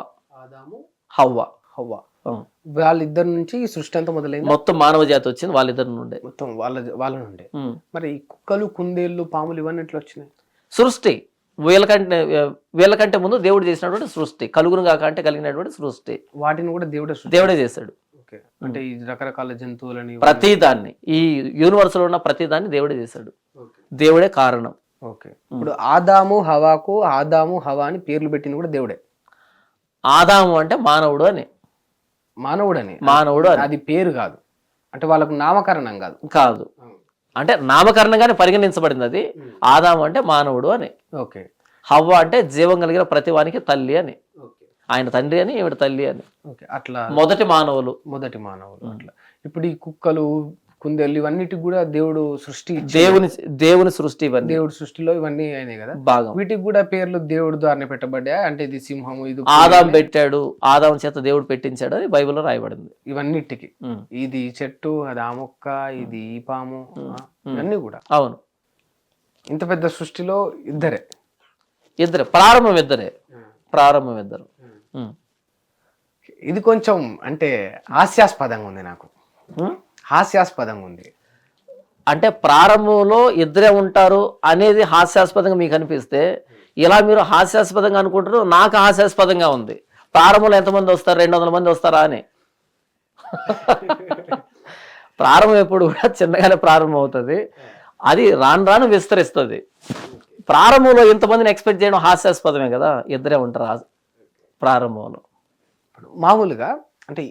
వాళ్ళిద్దరి నుంచి ఈ సృష్టి అంతా మొదలైంది, మొత్తం మానవ జాతి వచ్చింది వాళ్ళిద్దరి నుండే, మొత్తం వాళ్ళ నుండే. మరి ఈ కుక్కలు, కుందేళ్ళు, పాములు ఇవన్నీ ఎట్లా వచ్చినాయి? సృష్టి వీళ్ళకంటే ముందు దేవుడు చేసినటువంటి సృష్టి, కలుగును కాక అంటే కలిగినటువంటి సృష్టి, వాటిని కూడా దేవుడే చేశాడు. అంటే ఈ రకరకాల జంతువులని, ప్రతి దాన్ని, ఈ యూనివర్స్ లో ఉన్న ప్రతి దాన్ని దేవుడే చేశాడు, దేవుడే కారణం. ఓకే, ఇప్పుడు ఆదాము హవాకు ఆదాము హవా అని పేర్లు పెట్టింది కూడా దేవుడే. ఆదాము అంటే మానవుడు అని, అది పేరు కాదు, అంటే వాళ్ళకు నామకరణం కాదు, అంటే నామకరణంగానే పరిగణించబడింది అది. ఆదాము అంటే మానవుడు అని. ఓకే, హవ్వ అంటే జీవం కలిగిన ప్రతి వానికి తల్లి అని, ఆయన తండ్రి అని ఈవిడ తల్లి అని. అట్లా మొదటి మానవులు అట్లా. ఇప్పుడు ఈ కుక్కలు, కుందేళ్ళు ఇవన్నిటికి కూడా దేవుడు సృష్టి, దేవుని సృష్టి, ఇవన్నీ దేవుడి సృష్టిలో ఇవన్నీ అయినాయి కదా భాగం. వీటికి కూడా పేర్లు దేవుడి ద్వారా పెట్టబడ్డా, అంటే ఇది సింహము, ఇది ఆదాం పెట్టాడు, ఆదాం చేత దేవుడు పెట్టించాడు అని బైబిల్లో రాయబడింది. ఇవన్నిటికి ఇది చెట్టు, అది ఆ మొక్క, ఇది ఈ పాము, ఇవన్నీ కూడా. అవును, ఇంత పెద్ద సృష్టిలో ఇద్దరే, ప్రారంభం ఇద్దరు. ఇది కొంచెం అంటే హాస్యాస్పదంగా ఉంది, నాకు హాస్యాస్పదంగా ఉంది. అంటే ప్రారంభంలో ఇద్దరే ఉంటారు అనేది హాస్యాస్పదంగా మీకు అనిపిస్తే, ఇలా మీరు హాస్యాస్పదంగా అనుకుంటారు, నాకు హాస్యాస్పదంగా ఉంది. ప్రారంభంలో ఎంతమంది వస్తారు? 200 మంది వస్తారా అని. ప్రారంభం ఎప్పుడు కూడా చిన్నగానే ప్రారంభం అవుతుంది, అది రాను రాను విస్తరిస్తుంది. ప్రారంభంలో ఇంతమందిని ఎక్స్పెక్ట్ చేయడం హాస్యాస్పదమే కదా, ఇద్దరే ఉంటారు ప్రారంభంలో. మామూలుగా అంటే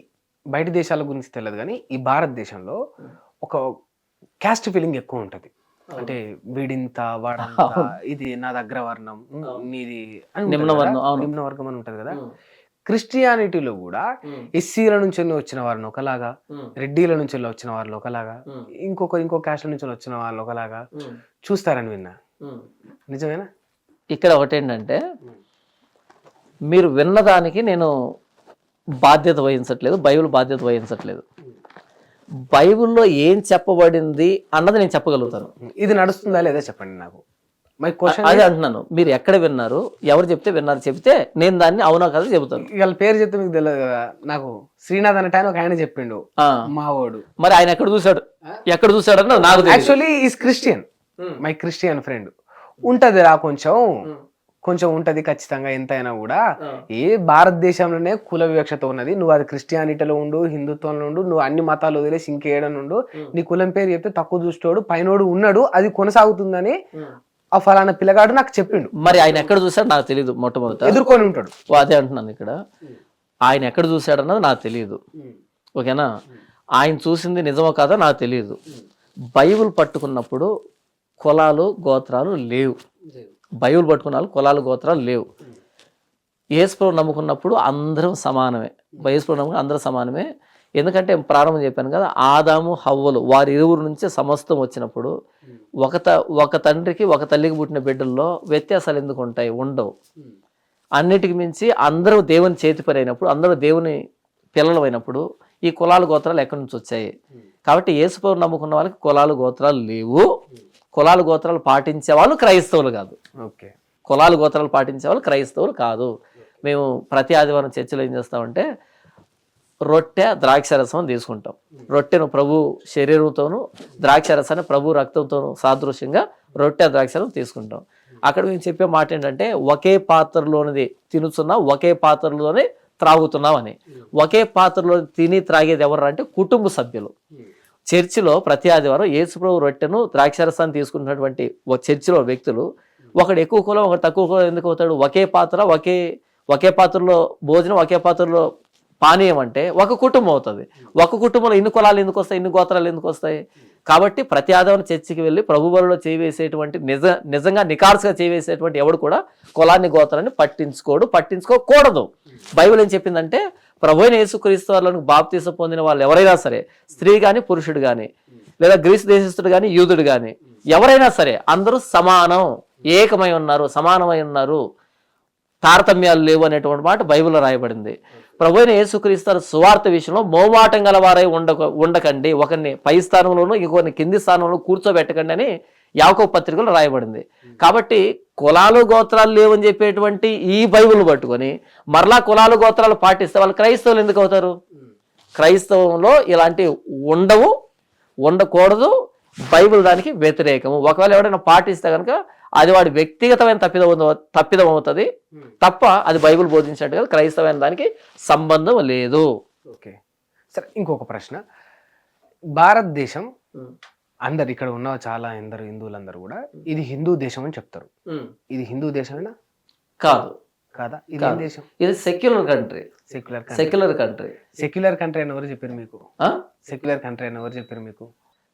బయట దేశాల గురించి తెలియదు కానీ ఈ భారతదేశంలో ఒక క్యాస్ట్ ఫీలింగ్ ఎక్కువ ఉంటుంది. అంటే వీడింత వాడంత, ఇది నాది అగ్రవర్ణం, నీది నిమ్నవర్గం అని ఉంటది కదా. క్రిస్టియానిటీలో కూడా ఎస్సీల నుంచి వచ్చిన వారిని ఒకలాగా, రెడ్డిల నుంచి వచ్చిన వారిని ఒకలాగా, ఇంకో క్యాస్ట్ల నుంచి వచ్చిన వాళ్ళు ఒకలాగా చూస్తారని విన్నా. నిజమేనా? ఇక్కడ ఒకటేంటంటే, మీరు విన్నదానికి నేను బాధ్యత వహించట్లేదు, బైబిల్ బాధ్యత వహించట్లేదు. బైబిల్లో ఏం చెప్పబడింది అన్నది నేను చెప్పగలుగుతాను. ఇది నడుస్తుందా లేదా చెప్పండి నాకు. అదే అంటున్నాను, మీరు ఎక్కడ విన్నారు, ఎవరు చెప్తే నేను దాన్ని అవునా కదా చెబుతాను. వాళ్ళ పేరు చెప్తే మీకు తెలియదు కదా. నాకు శ్రీనాథ్ అనే టైం ఒక ఆయన చెప్పిండు, మావోడు. మరి ఆయన ఎక్కడ చూసాడు అని నాకు actually is Christian, my Christian friend. ఉంటది రా కొంచెం ఉంటది ఖచ్చితంగా, ఎంతైనా కూడా. ఏ భారతదేశంలోనే కుల వివక్షత ఉన్నది. నువ్వు అది క్రిస్టియానిటీలో ఉండు, హిందుత్వంలో ఉండు, నువ్వు అన్ని మతాలు వదిలేసి ఇంకేయడం ఉండు, నీ కులం పేరు చెప్తే తక్కువ చూస్తాడు, పైనోడు ఉన్నాడు, అది కొనసాగుతుందని ఆ ఫలానా పిల్లగాడు నాకు చెప్పిండు. మరి ఆయన ఎక్కడ చూసాడు నాకు తెలియదు. మొట్టమొదట ఎదుర్కొని ఉంటాడు. అదే అంటున్నాను, ఇక్కడ ఆయన ఎక్కడ చూసాడు అన్నది నాకు తెలియదు. ఓకేనా? ఆయన చూసింది నిజమో కాదో నాకు తెలియదు. బైబిల్ పట్టుకున్నప్పుడు కులాలు గోత్రాలు లేవు. బైబిల్ పట్టుకున్న కులాలు గోత్రాలు లేవు. యేసుప్రభు నమ్ముకున్నప్పుడు అందరం సమానమే. యేసుప్రభు నమ్ముకున్న అందరం సమానమే. ఎందుకంటే ప్రారంభం చెప్పాను కదా, ఆదాము హవ్వలు వారి ఇరువురు నుంచే సమస్తం వచ్చినప్పుడు ఒక తండ్రికి ఒక తల్లికి పుట్టిన బిడ్డల్లో వ్యత్యాసాలు ఎందుకు ఉంటాయి? ఉండవు. అన్నిటికి మించి అందరూ దేవుని చేతి పని అయినప్పుడు, అందరూ దేవుని పిల్లలు అయినప్పుడు ఈ కులాలు గోత్రాలు ఎక్కడి నుంచి వచ్చాయి? కాబట్టి యేసుప్రభు నమ్ముకున్న వాళ్ళకి కులాలు గోత్రాలు లేవు. కులాలు గోత్రాలు పాటించే వాళ్ళు క్రైస్తవులు కాదు. ఓకే, కులాలు గోత్రాలు పాటించే వాళ్ళు క్రైస్తవులు కాదు. మేము ప్రతి ఆదివారం చర్చిలో ఏం చేస్తామంటే రొట్టె ద్రాక్షరసం తీసుకుంటాం. రొట్టెను ప్రభు శరీరంతోనూ ద్రాక్షరసాన్ని ప్రభు రక్తంతోనూ సాదృశ్యంగా రొట్టె ద్రాక్షరసం తీసుకుంటాం. అక్కడ మేము చెప్పే మాట ఏంటంటే ఒకే పాత్రలోనిది తినుచున్నాం, ఒకే పాత్రలోనే త్రాగుతున్నాం అని. ఒకే పాత్రలో తిని త్రాగేది ఎవరు అంటే కుటుంబ సభ్యులు. చర్చిలో ప్రతి ఆదివారం యేసుప్రభు రొట్టెను ద్రాక్షరసాన్ని తీసుకున్నటువంటి చర్చిలో వ్యక్తులు ఒకడు ఎక్కువ కులం ఒకడు తక్కువ కులం ఎందుకు అవుతాడు? ఒకే పాత్రలో భోజనం, ఒకే పాత్రలో పానీయం అంటే ఒక కుటుంబం అవుతుంది. ఒక కుటుంబంలో ఇన్ని కులాలు ఎందుకు వస్తాయి, ఇన్ని గోత్రాలు ఎందుకు వస్తాయి? కాబట్టి ప్రతి ఆదివారం చర్చికి వెళ్ళి ప్రభు బలిలో చేవేసేటువంటి నిజంగా నికార్సుగా చేవేసేటువంటి ఎవడు కూడా కులాన్ని గోత్రాన్ని పట్టించుకోకూడదు. బైబిల్ ఏం చెప్పిందంటే ప్రభు అయిన యేసుక్రీస్తు వారిలో బాప్తీసం పొందిన వాళ్ళు ఎవరైనా సరే, స్త్రీ కానీ పురుషుడు కానీ, లేదా గ్రీసు దేశస్థుడు కానీ యూదుడు కానీ, ఎవరైనా సరే అందరూ సమానం, ఏకమై ఉన్నారు, సమానమై ఉన్నారు, తారతమ్యాలు లేవు అనేటువంటి మాట బైబిల్లో రాయబడింది. ప్రభు అయిన యేసుక్రీస్తు సువార్త విషయంలో మోమాటం గలవారై ఉండకండి, ఒకరిని పై స్థానంలోనూ ఇంకొకరిని కింది స్థానంలో కూర్చోబెట్టకండి అని యాకోబు పత్రికలో రాయబడింది. కాబట్టి కులాలు గోత్రాలు లేవని చెప్పేటువంటి ఈ బైబిల్ పట్టుకొని మరలా కులాలు గోత్రాలు పాటిస్తే వాళ్ళు క్రైస్తవులు ఎందుకు అవుతారు? క్రైస్తవంలో ఇలాంటివి ఉండకూడదు. బైబిల్ దానికి వ్యతిరేకము. ఒకవేళ ఎవరైనా పాటిస్తే కనుక అది వాడి వ్యక్తిగతమైన తప్పిదం అవుతుంది తప్ప అది బైబిల్ బోధించినట్టుగా క్రైస్తవమైన దానికి సంబంధం లేదు. ఓకే, సరే, ఇంకొక ప్రశ్న. భారతదేశం అందరు ఇక్కడ ఉన్న చాలా ఎందరు హిందువులందరూ కూడా ఇది హిందూ దేశం అని చెప్తారు. ఇది హిందూ దేశమేనా? కాదా? ఇది ఏం దేశం? ఇది సెక్యులర్ కంట్రీ. సెక్యులర్ కంట్రీ అని ఎవరు చెప్పారు మీకు? సెక్యులర్ కంట్రీ అని ఎవరు చెప్పారు మీకు?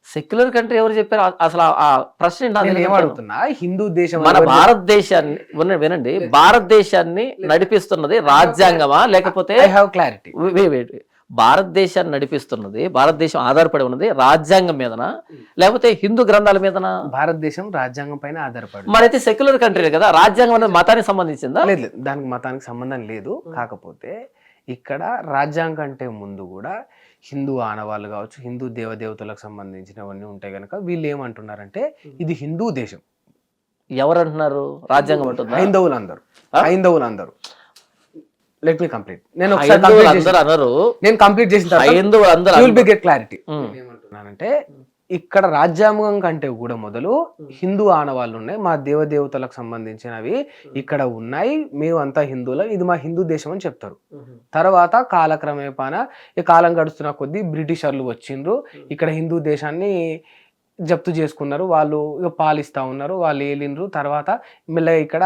సెక్యులర్ కంట్రీ ఎవరు చెప్పారు? అసలు ఆ ప్రశ్న ఏమడుగుతున్నా, హిందూ దేశం మన భారతదేశాన్ని వినండి, భారతదేశాన్ని నడిపిస్తున్నది రాజ్యాంగమా లేకపోతే క్లారిటీ భారతదేశాన్ని నడిపిస్తున్నది, భారతదేశం ఆధారపడి ఉన్నది రాజ్యాంగం మీదనా లేకపోతే హిందూ గ్రంథాల మీదనా? భారతదేశం రాజ్యాంగం పైన ఆధారపడి. మరైతే సెక్యులర్ కంట్రీ కదా. రాజ్యాంగం అనేది మతానికి సంబంధించిందా? లేదు, దానికి మతానికి సంబంధం లేదు. కాకపోతే ఇక్కడ రాజ్యాంగం కంటే ముందు కూడా హిందూ ఆనవాళ్ళు కావచ్చు, హిందూ దేవదేవతలకు సంబంధించినవన్నీ ఉంటాయి కనుక వీళ్ళు ఏమంటున్నారంటే ఇది హిందూ దేశం. ఎవరు అంటున్నారు? రాజ్యాంగం అంటున్నారు. హైందవులు అందరూ. Let me complete. నేను కంప్లీట్ చేసిన తర్వాత క్లారిటీ ఏమంటున్నానంటే ఇక్కడ రాజ్యాంగం కంటే కూడా మొదలు హిందూ ఆనవాళ్ళు ఉన్నాయి, మా దేవదేవతలకు సంబంధించినవి ఇక్కడ ఉన్నాయి, మేము అంతా హిందువులం, ఇది మా హిందూ దేశం అని చెప్తారు. తర్వాత కాలక్రమేపాన ఈ కాలం గడుస్తున్న కొద్దీ బ్రిటిషర్లు వచ్చిండ్రు, ఇక్కడ హిందూ దేశాన్ని జప్తు చేసుకున్నారు, వాళ్ళు పాలిస్తూ ఉన్నారు, వాళ్ళు ఏలిండ్రు. తర్వాత మెల్లగా ఇక్కడ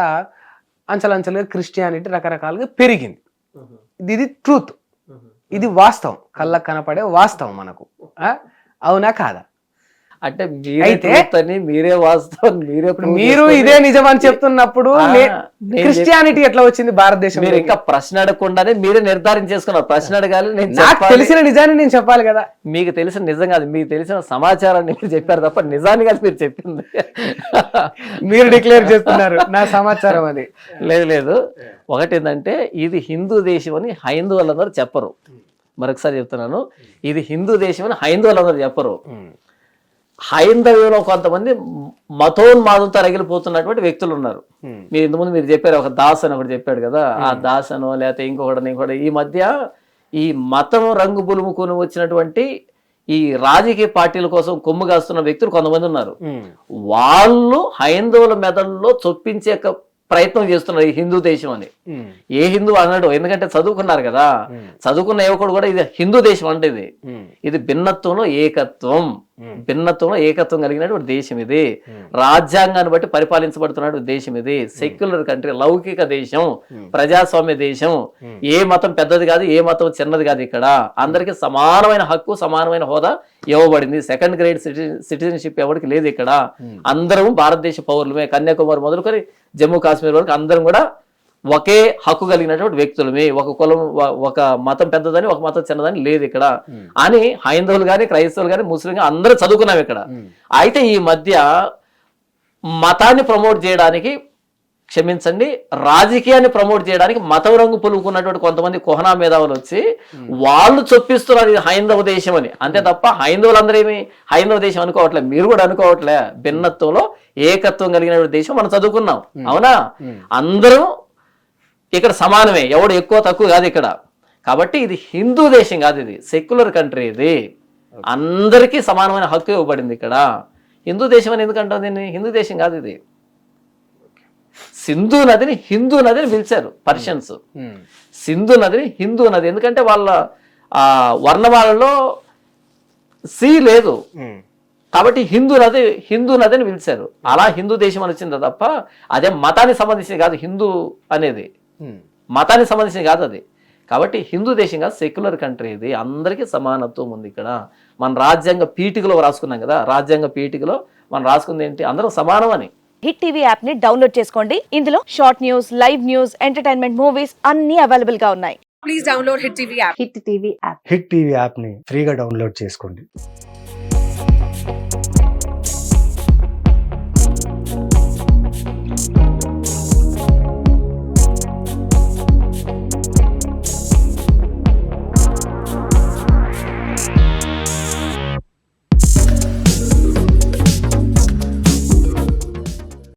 అంచెలంచెలుగా క్రిస్టియానిటీ రకరకాలుగా పెరిగింది. ఇది ట్రూత్, ఇది వాస్తవం, కళ్ళకు కనపడే వాస్తవం మనకు. అవునా కాదా? అంటే మీరే వాస్తవం, మీరు ఇదే నిజం అని చెప్తున్నప్పుడు క్రిస్టియానిటీ ఎట్లా వచ్చింది భారతదేశం? మీరు ఇంకా ప్రశ్న అడగకుండానే మీరే నిర్ధారణ చేసుకున్నారు. ప్రశ్న అడగాలి, నాకు తెలిసిన నిజాన్ని నేను చెప్పాలి కదా. మీకు తెలిసిన నిజం కాదు, మీకు తెలిసిన సమాచారాన్ని మీరు చెప్పారు తప్ప నిజాన్ని కాదు మీరు చెప్పింది. మీరు డిక్లేర్ చేస్తున్నారు నా సమాచారం అది. లేదు. ఒకటి ఏంటంటే ఇది హిందూ దేశం అని హైందవులందరూ చెప్పరు. మరొకసారి చెప్తున్నాను, ఇది హిందూ దేశం అని హైందవులందరూ చెప్పరు. హైందవ్యంలో కొంతమంది మతోన్మాదంతో రగిలిపోతున్నటువంటి వ్యక్తులు ఉన్నారు. మీరు ఇంతకుముందు మీరు చెప్పారు, ఒక దాస్ అని ఒకటి చెప్పాడు కదా, ఆ దాసనో లేకపోతే ఇంకొకటి ఈ మధ్య ఈ మతం రంగు పులుముకొని వచ్చినటువంటి ఈ రాజకీయ పార్టీల కోసం కొమ్ము కాస్తున్న వ్యక్తులు కొంతమంది ఉన్నారు. వాళ్ళు హైందవుల మెదడులో చొప్పించే ప్రయత్నం చేస్తున్నారు ఈ హిందూ దేశం అని. ఏ హిందూ అన్నాడు? ఎందుకంటే చదువుకున్నారు కదా, చదువుకున్న యువకుడు కూడా ఇది హిందూ దేశం అంటే ఇది భిన్నత్వంలో ఏకత్వం కలిగినటువంటి దేశం. ఇది రాజ్యాంగాన్ని బట్టి పరిపాలించబడుతున్నటువంటి దేశం. ఇది సెక్యులర్ కంట్రీ, లౌకిక దేశం, ప్రజాస్వామ్య దేశం. ఏ మతం పెద్దది కాదు, ఏ మతం చిన్నది కాదు. ఇక్కడ అందరికీ సమానమైన హక్కు, సమానమైన హోదా ఇవ్వబడింది. సెకండ్ గ్రేడ్ సిటిజన్షిప్ ఎవరికి లేదు. ఇక్కడ అందరం భారతదేశ పౌరులమే. కన్యాకుమారి మొదలుకొని జమ్మూ కాశ్మీర్ వరకు అందరం కూడా ఒకే హక్కు కలిగినటువంటి వ్యక్తులమే, ఒక కులం ఒక మతం పెద్దదని ఒక మతం చిన్నదని లేదు ఇక్కడ అని హైందవులు కానీ క్రైస్తవులు కానీ ముస్లిం కానీ అందరూ చదువుకున్నాం ఇక్కడ. అయితే ఈ మధ్య మతాన్ని ప్రమోట్ చేయడానికి, క్షమించండి, రాజకీయాన్ని ప్రమోట్ చేయడానికి మతం రంగు పులుకున్నటువంటి కొంతమంది కుహనా మేధావులు వచ్చి వాళ్ళు చొప్పిస్తున్నారు ఇది హైందవ దేశం అని. అంతే తప్ప హైందవులందరూ ఏమి హైందవ దేశం అనుకోవట్లేదు, మీరు కూడా అనుకోవట్లే. భిన్నత్వంలో ఏకత్వం కలిగినటువంటి దేశం మనం చదువుకున్నాం, అవునా? అందరూ ఇక్కడ సమానమే, ఎవడు ఎక్కువ తక్కువ కాదు ఇక్కడ. కాబట్టి ఇది హిందూ దేశం కాదు, ఇది సెక్యులర్ కంట్రీ. ఇది అందరికీ సమానమైన హక్కు ఇవ్వబడింది ఇక్కడ. హిందూ దేశం అని ఎందుకంటాం దీన్ని? హిందూ దేశం కాదు ఇది. సింధు నదిని హిందూ నదిని పిలిచారు పర్షియన్స్. సింధు నదిని హిందూ నది ఎందుకంటే వాళ్ళ వర్ణమాలలో సి లేదు కాబట్టి హిందూ నదిని పిలిచారు. అలా హిందూ దేశం అని వచ్చింది తప్ప అదే మతానికి సంబంధించింది కాదు. హిందూ అనేది మతానికి సంబంధించింది కాదు అది. కాబట్టి హిందూ దేశం కాదు, సెక్యులర్ కంట్రీ ఇది. అందరికీ సమానత్వం ఉంది ఇక్కడ. మన రాజ్యాంగ పీఠికలో రాసుకున్నాం కదా, రాజ్యాంగ పీఠికలో మనం రాసుకుంది ఏంటి? అందరూ సమానం అని. హిట్ టీవీ యాప్ ని డౌన్లోడ్ చేసుకోండి. ఇందులో short news, live news, entertainment movies అన్ని అవైలబుల్ గా ఉన్నాయి. Please download hit TV app. Hit TV యాప్ని ఫ్రీగా డౌన్లోడ్ చేసుకోండి.